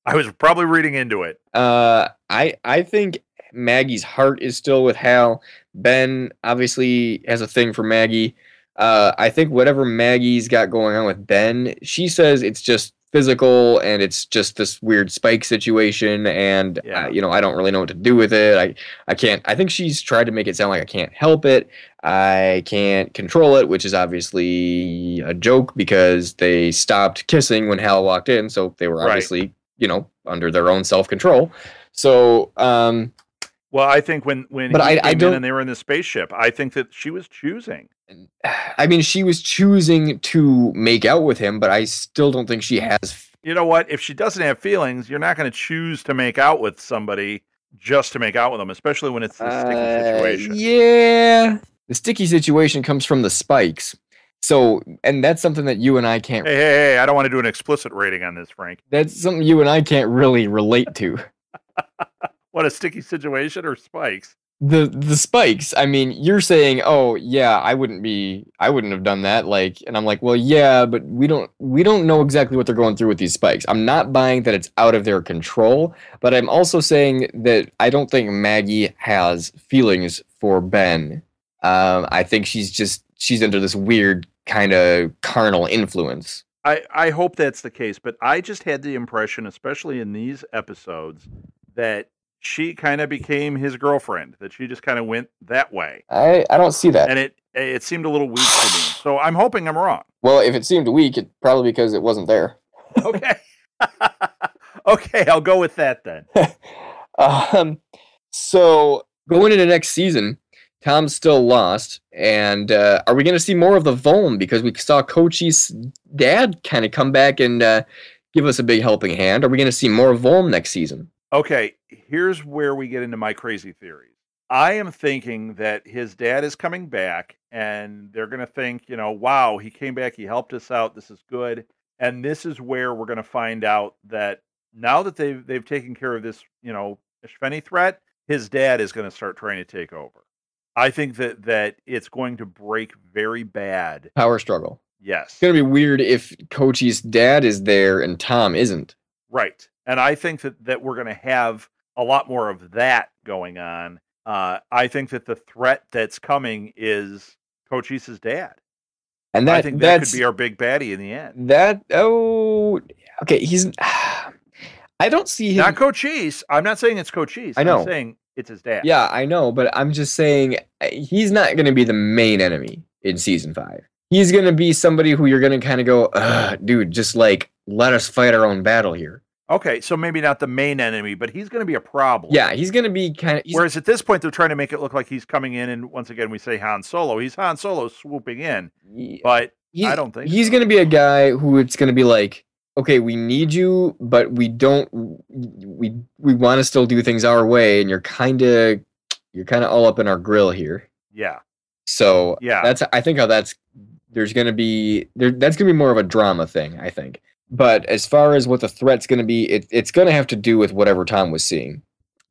I was probably reading into it. I think Maggie's heart is still with Hal. Ben obviously has a thing for Maggie. I think whatever Maggie's got going on with Ben, she says it's just physical and it's just this weird spike situation, and I don't really know what to do with it. I can't. I think she's tried to make it sound like I can't help it. I can't control it, which is obviously a joke because they stopped kissing when Hal walked in, so they were obviously under their own self-control. So well, I think when I came in and they were in the spaceship, I think that she was choosing. I mean, she was choosing to make out with him, but I still don't think she has. You know what? If she doesn't have feelings, you're not going to choose to make out with somebody just to make out with them, especially when it's the sticky situation. Yeah. The sticky situation comes from the spikes. So, and that's something that you and I can't. Hey, I don't want to do an explicit rating on this, Frank. That's something you and I can't really relate to. What, a sticky situation or spikes? the spikes. I mean, you're saying, "Oh, yeah, I wouldn't have done that." Like, and I'm like, "Well, yeah, but we don't know exactly what they're going through with these spikes." I'm not buying that it's out of their control, but I'm also saying that I don't think Maggie has feelings for Ben. I think she's under this weird kind of carnal influence. I hope that's the case, but I just had the impression, especially in these episodes, that she kind of became his girlfriend, that she just kind of went that way. I don't see that. And it seemed a little weak to me. So I'm hoping I'm wrong. Well, if it seemed weak, it's probably because it wasn't there. Okay. Okay, I'll go with that then. So going into next season, Tom's still lost, and are we going to see more of the Volm? Because we saw Cochise' dad kind of come back and give us a big helping hand. Are we going to see more Volm next season? Okay, here's where we get into my crazy theories. I am thinking that his dad is coming back, and they're going to think, wow, he came back, he helped us out, this is good. And this is where we're going to find out that now that they've taken care of this, Ishveni threat, his dad is going to start trying to take over. I think that it's going to break very bad. Power struggle. Yes. It's going to be weird if Cochise' dad is there and Tom isn't. Right. And I think that we're going to have a lot more of that going on. I think that the threat that's coming is Cochise's dad. And I think that could be our big baddie in the end. Okay, he's... I don't see him... Not Cochise. I'm not saying it's Cochise. I know. I'm saying it's his dad. Yeah, I know, but I'm just saying he's not going to be the main enemy in season 5. He's going to be somebody who you're going to kind of go, dude, just like, let us fight our own battle here. Okay, so maybe not the main enemy, but he's going to be a problem. Yeah, he's going to be kind of... Whereas at this point, they're trying to make it look like he's coming in, and once again, we say Han Solo. He's Han Solo swooping in, but I don't think he's going to be a guy who it's going to be like, okay, we need you, but we don't... We want to still do things our way, and you're kind of all up in our grill here. Yeah. So yeah, I think how that's... There's going to be... That's going to be more of a drama thing, I think. But as far as what the threat's going to be, it's going to have to do with whatever Tom was seeing.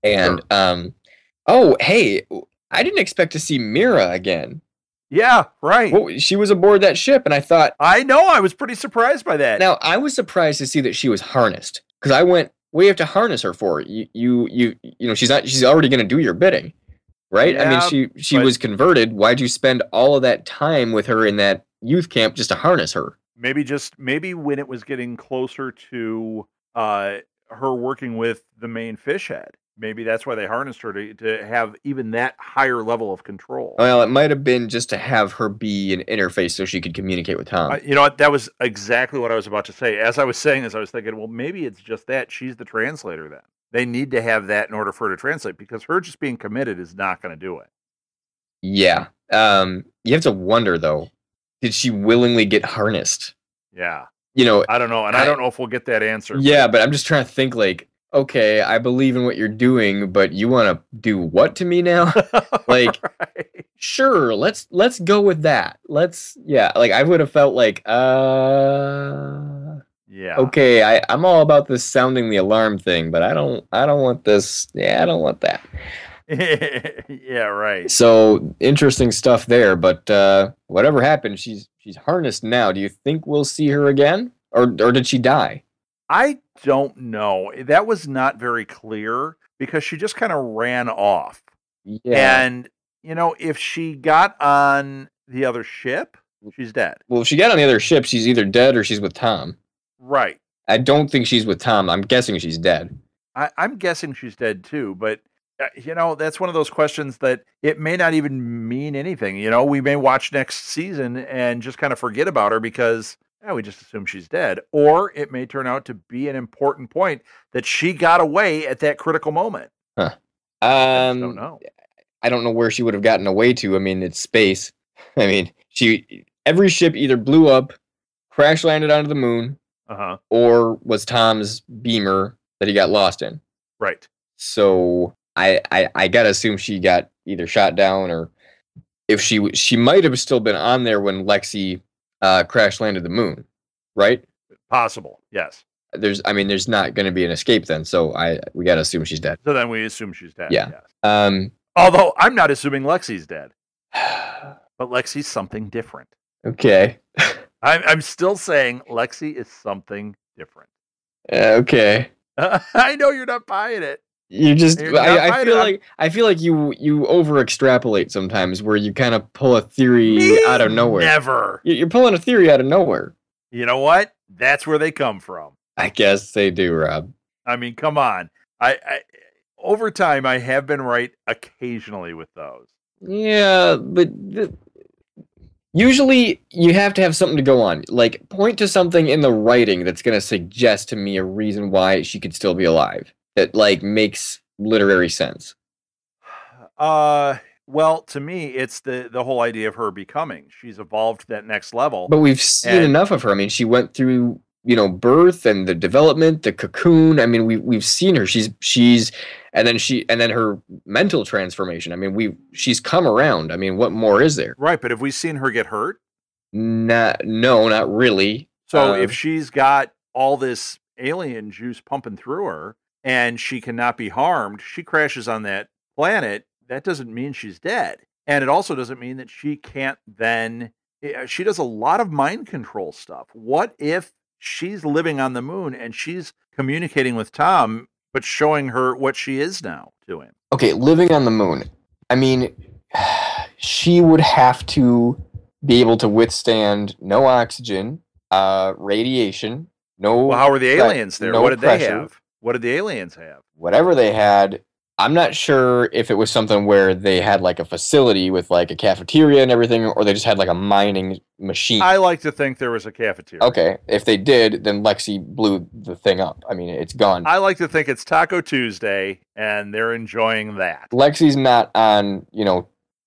And, oh, hey, I didn't expect to see Mira again. Yeah, right. Well, she was aboard that ship, and I thought... I know, I was pretty surprised by that. Now, I was surprised to see that she was harnessed. Because I went, what do you have to harness her for? You know, she's already going to do your bidding. Right? Yeah, I mean, she was converted. Why'd you spend all of that time with her in that youth camp just to harness her? Maybe when it was getting closer to her working with the main fish head, maybe that's why they harnessed her to have even that higher level of control. Well, it might have been just to have her be an interface so she could communicate with Tom. You know what? That was exactly what I was about to say. As I was saying this, I was thinking, well, maybe it's just that she's the translator then. They need to have that in order for her to translate, because her just being committed is not going to do it. Yeah. You have to wonder, though. Did she willingly get harnessed? Yeah. You know, I don't know. And I don't know if we'll get that answer. Yeah, but I'm just trying to think like, okay, I believe in what you're doing, but you want to do what to me now? Like, right. Sure, let's go with that. Like I would have felt like, yeah. Okay, I'm all about this sounding the alarm thing, but I don't want this. Yeah, I don't want that. Yeah, right. So interesting stuff there, but whatever happened, she's harnessed now. Do you think we'll see her again, or did she die? I don't know. That was not very clear because she just kind of ran off. Yeah. And if she got on the other ship, she's dead. Well, if she got on the other ship, she's either dead or she's with Tom. Right. I don't think she's with Tom. I'm guessing she's dead. I'm guessing she's dead too, but that's one of those questions that it may not even mean anything. We may watch next season and just kind of forget about her because we just assume she's dead. Or it may turn out to be an important point that she got away at that critical moment. Huh. I don't know. I don't know where she would have gotten away to. I mean, it's space. I mean, every ship either blew up, crash landed onto the moon, or was Tom's beamer that he got lost in. Right. So I gotta assume she got either shot down, or if she might have still been on there when Lexi crash landed the moon, right? Possible, yes. There's not going to be an escape then, so we gotta assume she's dead. So then we assume she's dead. Yeah. Yes. Although I'm not assuming Lexi's dead, but Lexi's something different. Okay. I'm still saying Lexi is something different. Okay. I know you're not buying it. You just You're not I buying feel it. like you over extrapolate sometimes where you kind of pull a theory Me? out of nowhere. Never. You're pulling a theory out of nowhere. You know what? That's where they come from. I guess they do, Rob. I mean, come on. I over time I have been right occasionally with those. Yeah, but usually you have to have something to go on. Like, point to something in the writing that's going to suggest to me a reason why she could still be alive. That, like, makes literary sense. Well, to me, it's the whole idea of her becoming. She's evolved to that next level. But we've seen enough of her. I mean, she went through, birth and the development, the cocoon. I mean, we've seen her. She's and then her mental transformation. I mean, she's come around. I mean, what more is there? Right, but have we seen her get hurt? No, not really. So if she's got all this alien juice pumping through her and she cannot be harmed, she crashes on that planet. That doesn't mean she's dead. And it also doesn't mean that she can't then. She does a lot of mind control stuff. What if she's living on the moon and she's communicating with Tom, but showing her what she is now to him? Okay, living on the moon. I mean, she would have to be able to withstand no oxygen, radiation, no. Well, how were the aliens there? No what did pressure. They have? What did the aliens have? Whatever they had. I'm not sure if it was something where they had like a facility with like a cafeteria and everything, or they just had like a mining machine. I like to think there was a cafeteria. Okay, if they did, then Lexi blew the thing up. I mean, it's gone. I like to think it's Taco Tuesday, and they're enjoying that. Lexi's not on,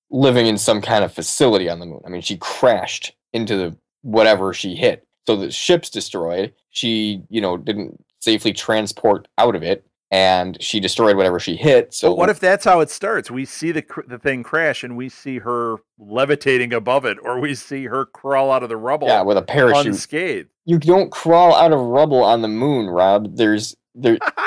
living in some kind of facility on the moon. I mean, she crashed into the whatever she hit. So the ship's destroyed. She, didn't safely transport out of it. And she destroyed whatever she hit. So what if that's how it starts? We see the thing crash, and we see her levitating above it, or we see her crawl out of the rubble. Yeah, with a parachute, unscathed. You don't crawl out of rubble on the moon, Rob. How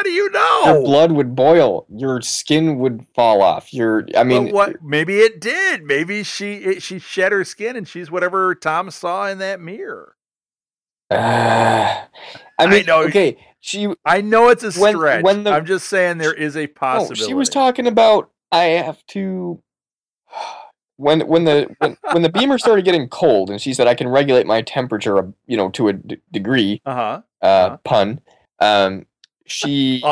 do you know? Your blood would boil. Your skin would fall off. What? Maybe it did. Maybe she shed her skin, and she's whatever Tom saw in that mirror. I know. Okay. I know it's a stretch. I'm just saying there is a possibility. She was talking about I have to when the beamer started getting cold, and she said I can regulate my temperature, to a degree. Pun. She.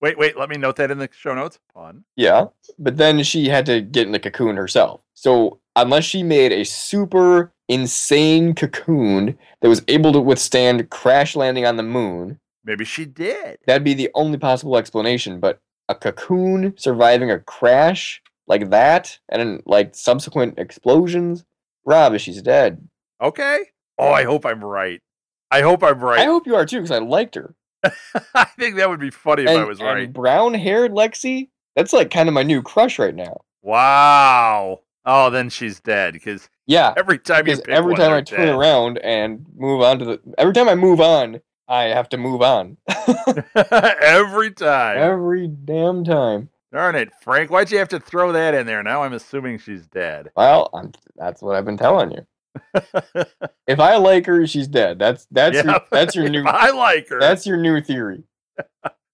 Wait. Let me note that in the show notes. Pun. Yeah, but then she had to get in the cocoon herself. So unless she made a super insane cocoon that was able to withstand crash landing on the moon. Maybe she did. That'd be the only possible explanation, but a cocoon surviving a crash like that and then like subsequent explosions, Rob, she's dead. Okay. Oh, I hope I'm right. I hope I'm right. I hope you are too, because I liked her. I think that would be funny if I was right. Brown-haired Lexi, that's like kind of my new crush right now. Wow. Oh, then she's dead, because every time I turn around and move on every time I move on, I have to move on. Every time. Every damn time. Darn it, Frank. Why'd you have to throw that in there? Now I'm assuming she's dead. Well, that's what I've been telling you. If I like her, she's dead. That's your new. If I like her. That's your new theory.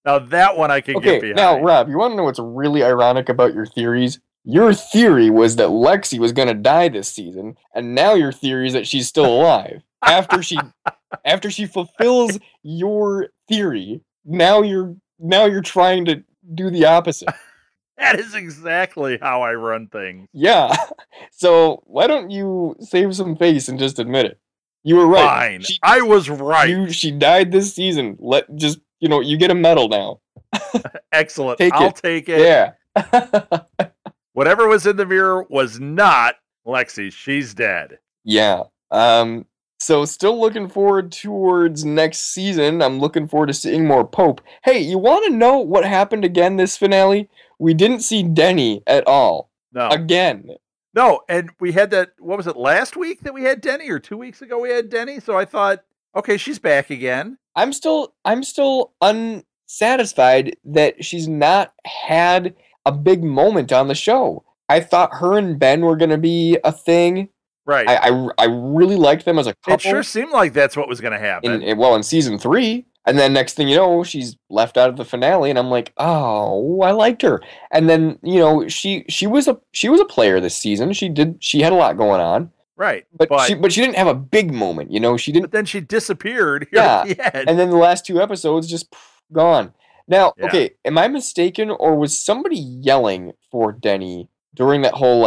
Now that one I can get behind. Now, Rob, you want to know what's really ironic about your theories? Your theory was that Lexi was going to die this season, and now your theory is that she's still alive. After she fulfills your theory, now you're trying to do the opposite. That is exactly how I run things. Yeah. So why don't you save some face and just admit it? You were right. Fine. I was right. She died this season. You get a medal now. Excellent. I'll take it. Yeah. Whatever was in the mirror was not Lexi. She's dead. Yeah. So still looking forward towards next season. I'm looking forward to seeing more Pope. Hey, you want to know what happened again this finale? We didn't see Denny at all. No. Again. No, and we had that, what was it, last week that we had Denny, or 2 weeks ago we had Denny? So I thought, okay, she's back again. I'm still unsatisfied that she's not had a big moment on the show. I thought her and Ben were going to be a thing. Right. I really liked them as a couple. It sure seemed like that's what was going to happen. In season 3. And then next thing you know, she's left out of the finale, and I'm like, oh, I liked her. And then, you know, she was a player this season. She had a lot going on. Right. But she didn't have a big moment, you know. She didn't. But then she disappeared. Yeah. And then the last 2 episodes just gone. Now, okay, am I mistaken, or was somebody yelling for Denny during that whole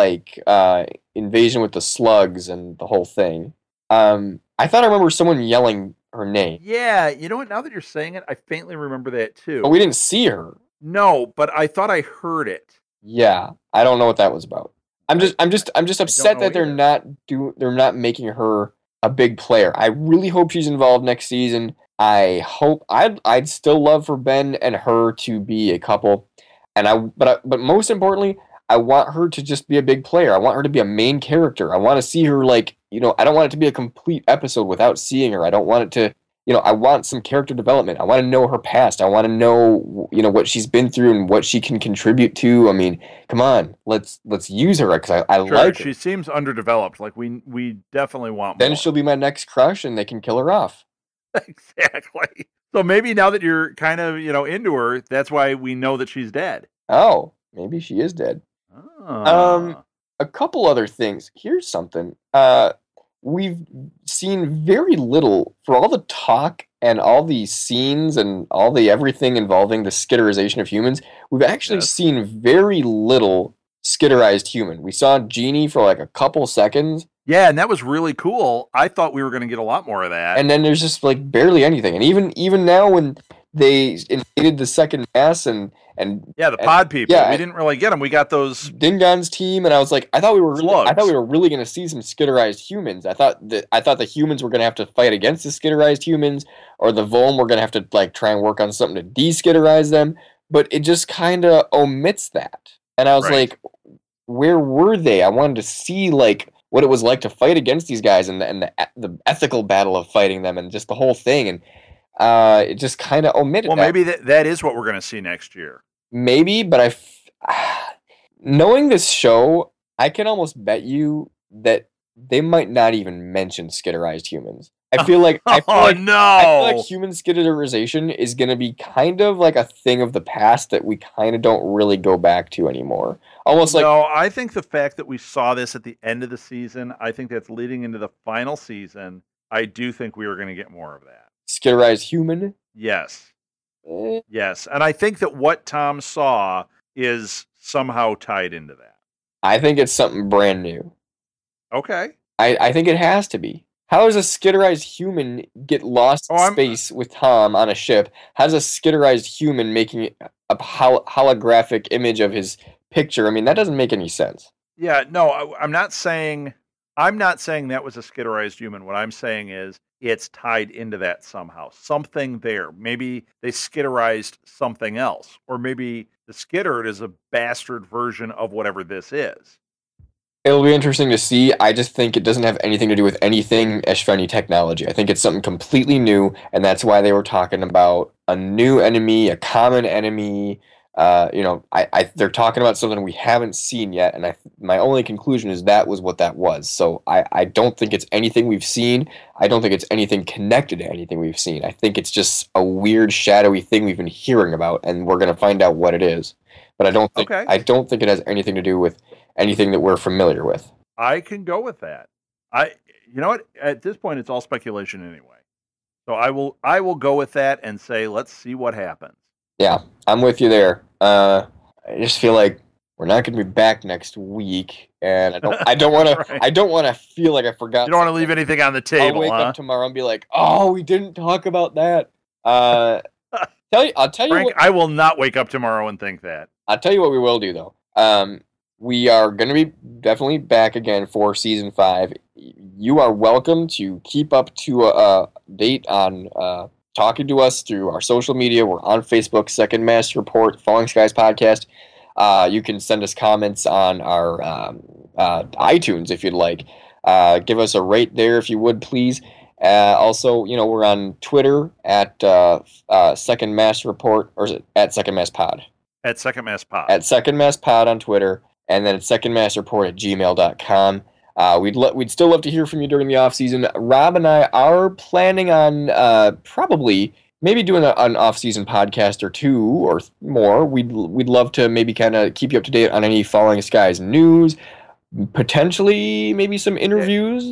invasion with the slugs and the whole thing? I thought I remember someone yelling her name. Yeah, you know what? Now that you're saying it, I faintly remember that too. But we didn't see her. No, but I thought I heard it. Yeah, I don't know what that was about. I'm just upset that they're not making her a big player. I really hope she's involved next season. I'd still love for Ben and her to be a couple, but most importantly, I want her to just be a big player. I want her to be a main character. I want to see her I don't want it to be a complete episode without seeing her. I don't want it to, I want some character development. I want to know her past. I want to know, what she's been through and what she can contribute to. I mean, come on, let's use her because I like her. She seems underdeveloped. Like we definitely want then more. She'll be my next crush and they can kill her off. Exactly. So maybe now that you're kind of, into her, that's why we know that she's dead. Oh, maybe she is dead. A couple other things. Here's something. We've seen very little for all the talk and all the scenes and all the everything involving the skitterization of humans. We've actually seen very little skitterized human. We saw Jeannie for a couple seconds. Yeah, and that was really cool. I thought we were going to get a lot more of that. And then there's just barely anything. And even now when they invaded the second mass and the pod people, we didn't really get them. We got those Dingon's team, and I was like, I thought we were really going to see some skitterized humans. I thought the humans were going to have to fight against the skitterized humans, or the Volm were going to have to try and work on something to de-skitterize them. But it just kind of omits that, and I was like, where were they? I wanted to see what it was like to fight against these guys and the ethical battle of fighting them and just the whole thing, and it just kind of omitted. Well, maybe that is what we're going to see next year. Maybe, but knowing this show, I can almost bet you that they might not even mention skitterized humans. I feel like human skitterization is going to be kind of like a thing of the past that we kind of don't really go back to anymore. No, I think the fact that we saw this at the end of the season, I think that's leading into the final season. I do think we were going to get more of that. Skitterized human? Yes. Yes, and I think that what Tom saw is somehow tied into that. I think it's something brand new. Okay. I think it has to be. How does a skitterized human get lost in space with Tom on a ship? How does a skitterized human making a holographic image of his picture? I mean, that doesn't make any sense. Yeah, no, I'm not saying that was a skitterized human. What I'm saying is it's tied into that somehow. Something there. Maybe they skitterized something else. Or maybe the skittered is a bastard version of whatever this is. It'll be interesting to see. I just think it doesn't have anything to do with anything s4e technology. I think it's something completely new, and that's why they were talking about a new enemy, a common enemy. They're talking about something we haven't seen yet, and my only conclusion is that was what that was. So I don't think it's anything we've seen. I don't think it's anything connected to anything we've seen. I think it's just a weird, shadowy thing we've been hearing about, and we're going to find out what it is. But I don't think it has anything to do with anything that we're familiar with. I can go with that. You know what? At this point, it's all speculation anyway. So I will go with that and say, let's see what happens. Yeah, I'm with you there. I just feel like we're not going to be back next week, and I don't want to. I don't want to feel like I forgot. You don't want to leave anything on the table. I'll wake up tomorrow and be like, "Oh, we didn't talk about that." I'll tell you. Frank, what, I will not wake up tomorrow and think that. I'll tell you what we will do though. We are going to be definitely back again for season 5. You are welcome to keep up to a date on talking to us through our social media. We're on Facebook, Second Mass Report, Falling Skies Podcast. You can send us comments on our iTunes if you'd like. Give us a rate there if you would, please. Also, we're on Twitter at Second Mass Report, or is it at Second Mass Pod? At Second Mass Pod. At Second Mass Pod on Twitter, and then at secondmassreport@gmail.com. We'd still love to hear from you during the off season. Rob and I are planning on probably maybe doing an off season podcast or two or more. We'd love to maybe kind of keep you up to date on any Falling Skies news. Potentially, maybe some interviews.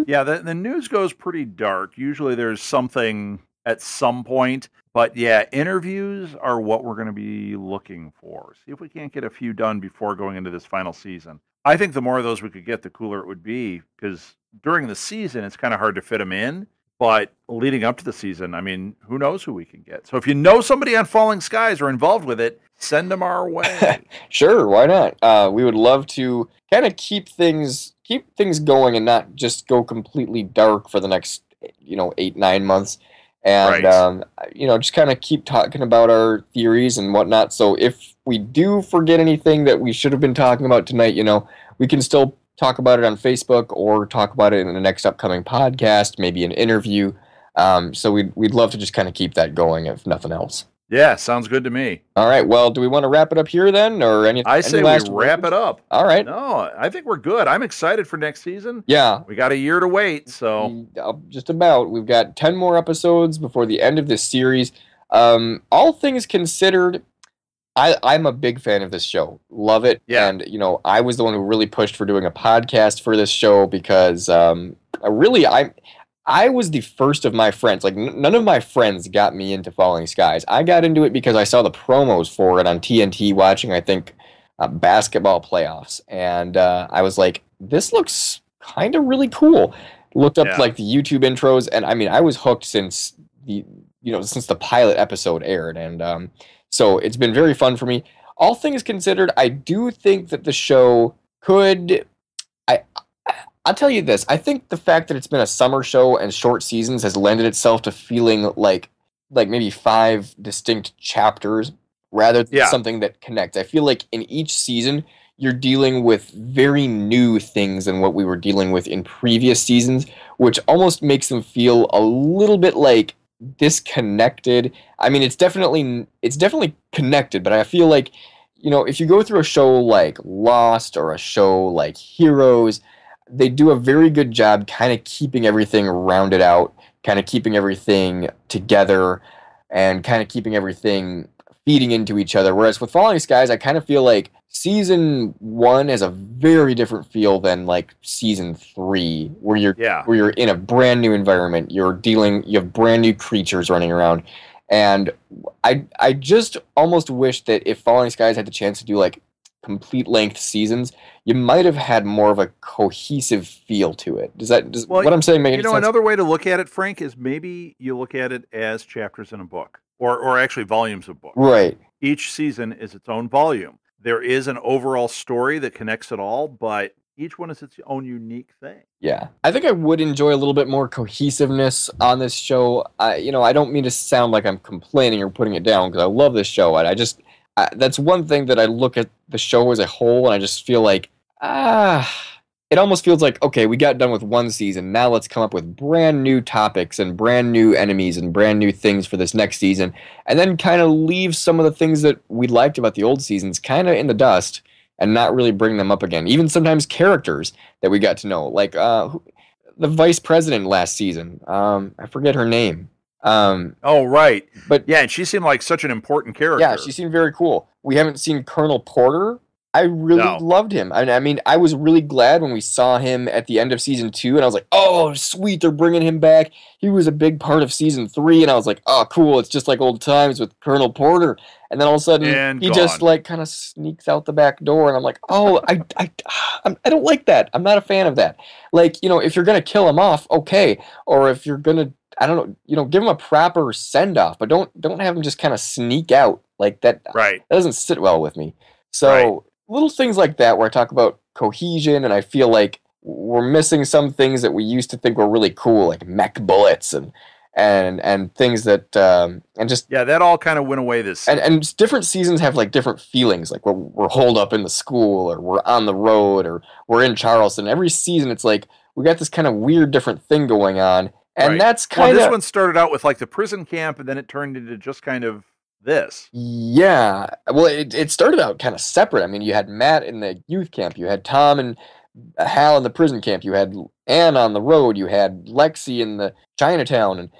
Yeah, the news goes pretty dark. Usually there's something at some point. But yeah, interviews are what we're going to be looking for. See if we can't get a few done before going into this final season. I think the more of those we could get, the cooler it would be. Because during the season, it's kind of hard to fit them in. But leading up to the season, I mean, who knows who we can get. So if you know somebody on Falling Skies or involved with it, send them our way. Sure, why not? We would love to kind of keep things going and not just go completely dark for the next 8-9 months. And Right. Just kind of keep talking about our theories and whatnot. So if we do forget anything that we should have been talking about tonight, we can still talk about it on Facebook or talk about it in the next upcoming podcast, maybe an interview. So we'd love to just kind of keep that going, if nothing else. Yeah, sounds good to me. All right. Well, do we want to wrap it up here then, or any? I say we wrap it up. All right. No, I think we're good. I'm excited for next season. Yeah. We got a year to wait, so just about. We've got 10 more episodes before the end of this series. All things considered, I'm a big fan of this show. Love it. Yeah. And I was the one who really pushed for doing a podcast for this show because I was the first of my friends. Like, none of my friends got me into Falling Skies. I got into it because I saw the promos for it on TNT watching, I think, basketball playoffs. And I was like, this looks kind of really cool. Looked up, like, the YouTube intros. And, I mean, I was hooked since the pilot episode aired. And so it's been very fun for me. All things considered, I do think that the show could... I'll tell you this. I think the fact that it's been a summer show and short seasons has lended itself to feeling like maybe 5 distinct chapters rather than something that connects. I feel like in each season, you're dealing with very new things than what we were dealing with in previous seasons, which almost makes them feel a little bit like disconnected. I mean, it's definitely connected, but I feel like, if you go through a show like Lost or a show like Heroes, they do a very good job kind of keeping everything rounded out, kind of keeping everything together, and kind of keeping everything feeding into each other. Whereas with Falling Skies, I kind of feel like season 1 has a very different feel than like season 3, where you're in a brand new environment. You have brand new creatures running around. And I just almost wish that if Falling Skies had the chance to do like complete length seasons, you might have had more of a cohesive feel to it. Does what I'm saying make any sense? Another way to look at it, Frank, is maybe you look at it as chapters in a book, or actually volumes of books. Right. Each season is its own volume. There is an overall story that connects it all, but each one is its own unique thing. Yeah. I think I would enjoy a little bit more cohesiveness on this show. I don't mean to sound like I'm complaining or putting it down, because I love this show, and I just... that's one thing that I look at the show as a whole, and I just feel like, it almost feels like, okay, we got done with one season. Now let's come up with brand new topics and brand new enemies and brand new things for this next season, and then kind of leave some of the things that we liked about the old seasons kind of in the dust and not really bring them up again. Even sometimes characters that we got to know, like the vice president last season. I forget her name. Oh, right. But yeah, and she seemed like such an important character. Yeah, she seemed very cool. We haven't seen Colonel Porter. I really loved him. I mean, I was really glad when we saw him at the end of season 2, and I was like, oh, sweet, they're bringing him back. He was a big part of season 3, and I was like, oh, cool, it's just like old times with Colonel Porter. And then all of a sudden, he just like kind of sneaks out the back door, and I'm like, oh, I don't like that. I'm not a fan of that. Like, if you're gonna kill him off, okay, or if you're gonna, I don't know, give him a proper send off, but don't have him just kind of sneak out like that. Right. That doesn't sit well with me. So little things like that where I talk about cohesion, and I feel like we're missing some things that we used to think were really cool, like mech bullets and things that and just that all kind of went away this season. And different seasons have like different feelings, like we're holed up in the school, or we're on the road, or we're in Charleston. Every season it's like we got this kind of weird different thing going on. And that's kind of... this one started out with like the prison camp, and then it turned into just kind of this. Yeah. Well, it started out kind of separate. I mean, you had Matt in the youth camp, you had Tom and Hal in the prison camp, you had Ann on the road, you had Lexi in the Chinatown, and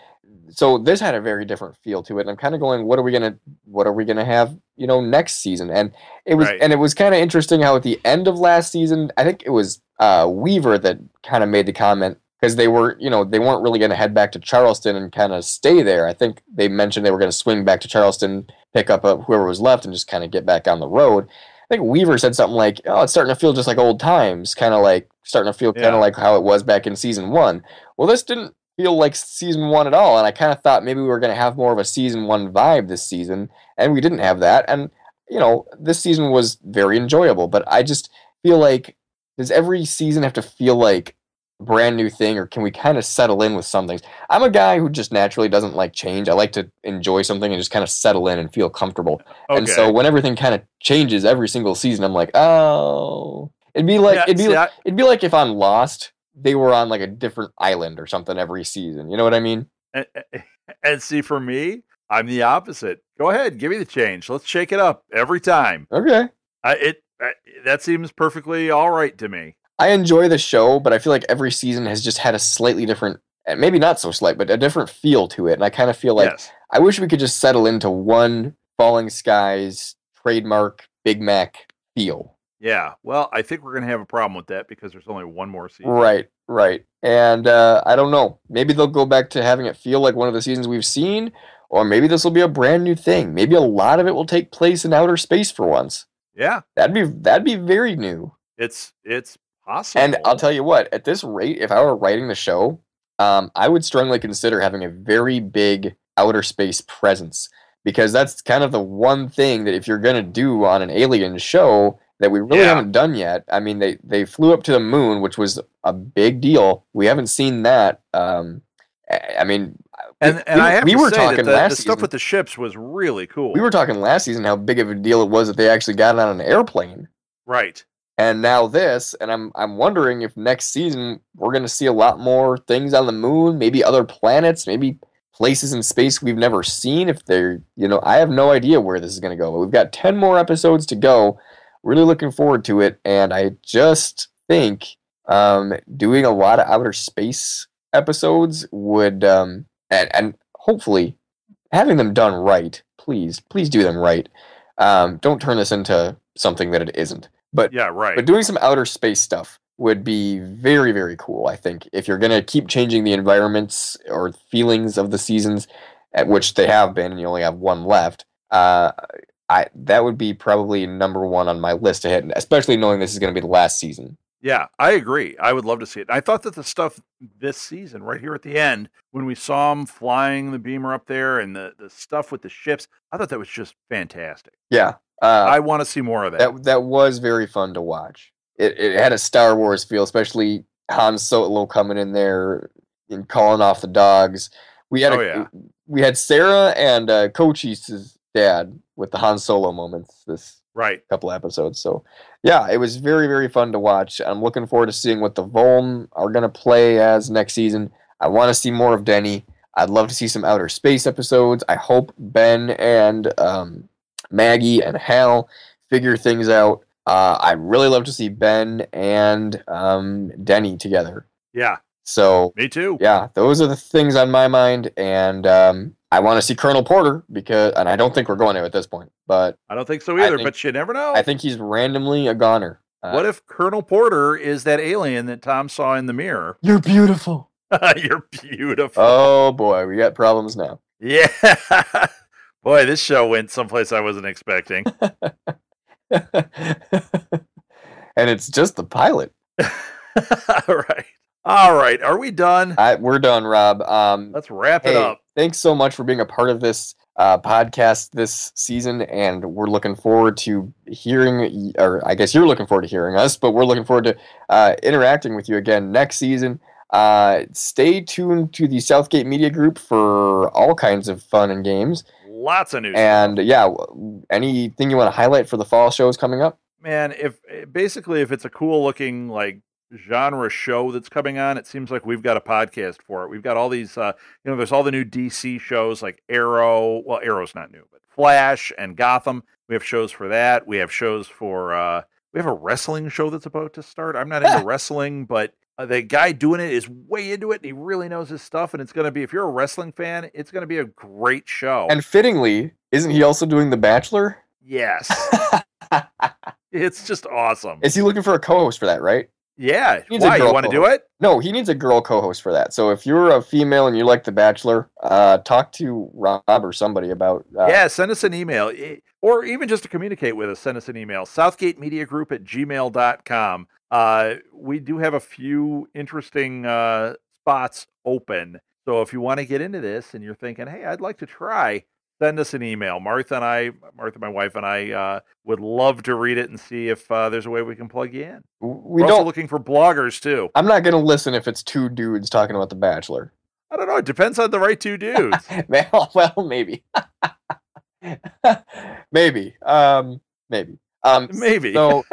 so this had a very different feel to it. And I'm kind of going, what are we gonna have, next season? And Right. it was kind of interesting how at the end of last season, I think it was Weaver that kind of made the comment because they weren't really going to head back to Charleston and kind of stay there. I think they mentioned they were going to swing back to Charleston, pick up whoever was left, and just kind of get back on the road. I think Weaver said something like, "Oh, it's starting to feel just like old times, kind of like starting to feel kind of like how it was back in season one." Well, this didn't feel like season one at all, and I kind of thought maybe we were going to have more of a season one vibe this season, and we didn't have that. And this season was very enjoyable, but I just feel like, does every season have to feel like a brand new thing, or can we kind of settle in with some things? I'm a guy who just naturally doesn't like change. I like to enjoy something and just kind of settle in and feel comfortable. Okay. And so when everything kind of changes every single season, I'm like, oh, it'd be like if on Lost they were on like a different island or something every season. You know what I mean? And see, for me, I'm the opposite. Go ahead, give me the change. Let's shake it up every time. Okay. That seems perfectly all right to me. I enjoy the show, but I feel like every season has just had a slightly different, and maybe not so slight, but a different feel to it. And I kind of feel like I wish we could just settle into one Falling Skies trademark Big Mac feel. Yeah, well, I think we're going to have a problem with that because there's only one more season. Right. And I don't know. Maybe they'll go back to having it feel like one of the seasons we've seen, or maybe this will be a brand new thing. Maybe a lot of it will take place in outer space for once. Yeah. That'd be very new. It's possible. And I'll tell you what, at this rate, if I were writing the show, I would strongly consider having a very big outer space presence, because that's kind of the one thing that if you're going to do on an alien show that we really haven't done yet. I mean, they flew up to the moon, which was a big deal. We haven't seen that. I mean, we were talking last season. The stuff with the ships was really cool. We were talking last season how big of a deal it was that they actually got it on an airplane. Right. And now this, and I'm wondering if next season we're going to see a lot more things on the moon, maybe other planets, maybe places in space we've never seen. If they're, I have no idea where this is going to go. But we've got 10 more episodes to go. Really looking forward to it, and I just think doing a lot of outer space episodes would, and hopefully having them done right. Please do them right. Don't turn this into something that it isn't. But yeah, right. But doing some outer space stuff would be very, very cool. I think if you're gonna keep changing the environments or feelings of the seasons, at which they have been, and you only have one left. That would be probably number one on my list to hit, especially knowing this is going to be the last season. Yeah, I agree. I would love to see it. I thought that the stuff this season, right here at the end, when we saw him flying the beamer up there and the stuff with the ships, I thought that was just fantastic. Yeah. I want to see more of that. That was very fun to watch. It had a Star Wars feel, especially Han Solo coming in there and calling off the dogs. We had Sarah and Cochise's dad with the Han Solo moments this couple episodes. So yeah, it was very, very fun to watch. I'm looking forward to seeing what the Volm are going to play as next season. I want to see more of Denny. I'd love to see some outer space episodes. I hope Ben and Maggie and Hal figure things out. I really love to see Ben and Denny together. Yeah. So me too. Yeah, those are the things on my mind, and I want to see Colonel Porter and I don't think we're going there at this point, but I don't think so either. But you never know. I think he's randomly a goner. What if Colonel Porter is that alien that Tom saw in the mirror? You're beautiful. You're beautiful. Oh boy, we got problems now. Yeah, boy, this show went someplace I wasn't expecting. And it's just the pilot. All right. Are we done? We're done, Rob. Let's wrap it up. Thanks so much for being a part of this podcast this season, and we're looking forward to hearing, or I guess you're looking forward to hearing us, but we're looking forward to interacting with you again next season. Stay tuned to the Southgate Media Group for all kinds of fun and games. Lots of news. And yeah, anything you want to highlight for the fall shows coming up? Man, if it's a cool looking like genre show that's coming on, it seems like we've got a podcast for it. We've got all these, there's all the new DC shows like Arrow. Well, Arrow's not new, but Flash and Gotham. We have shows for that. We have shows for, we have a wrestling show that's about to start. I'm not into wrestling, but the guy doing it is way into it, and he really knows his stuff, and it's going to be, if you're a wrestling fan, it's going to be a great show. And fittingly, isn't he also doing The Bachelor? Yes. It's just awesome. Is he looking for a co-host for that, right? Yeah. Why? You want to do it? No, he needs a girl co-host for that. So if you're a female and you like The Bachelor, talk to Rob or somebody about... Yeah, send us an email. Or even just to communicate with us, send us an email. SouthgateMediaGroup@gmail.com. We do have a few interesting spots open. So if you want to get into this and you're thinking, hey, I'd like to try... send us an email. Martha, my wife, and I would love to read it and see if there's a way we can plug you in. We're also looking for bloggers, too. I'm not going to listen if it's two dudes talking about The Bachelor. I don't know. It depends on the right two dudes. Well, maybe. Maybe. Maybe. So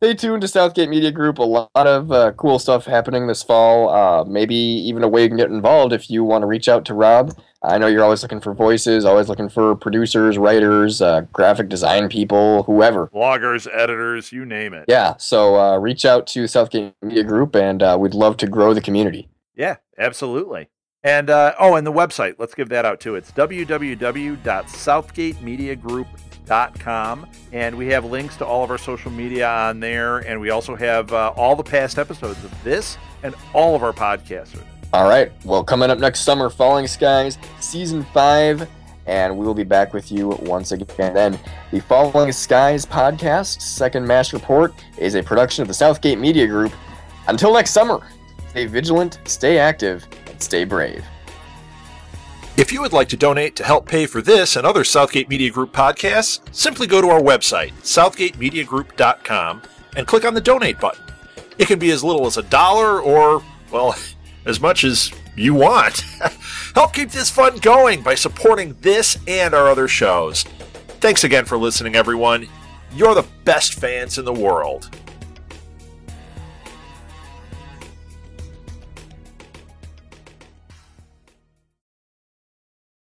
stay tuned to Southgate Media Group. A lot of cool stuff happening this fall. Maybe even a way you can get involved if you want to reach out to Rob. I know you're always looking for voices, always looking for producers, writers, graphic design people, whoever. Bloggers, editors, you name it. Yeah, so reach out to Southgate Media Group, and we'd love to grow the community. Yeah, absolutely. And and the website, let's give that out too. It's www.southgatemediagroup.com, and we have links to all of our social media on there, and we also have all the past episodes of this and all of our podcasts. All right. Well, coming up next summer, Falling Skies, Season 5, and we will be back with you once again then. The Falling Skies podcast, Second Mass Report, is a production of the Southgate Media Group. Until next summer, stay vigilant, stay active, and stay brave. If you would like to donate to help pay for this and other Southgate Media Group podcasts, simply go to our website, southgatemediagroup.com, and click on the donate button. It can be as little as $1 or, well, as much as you want. Help keep this fun going by supporting this and our other shows. Thanks again for listening, everyone. You're the best fans in the world.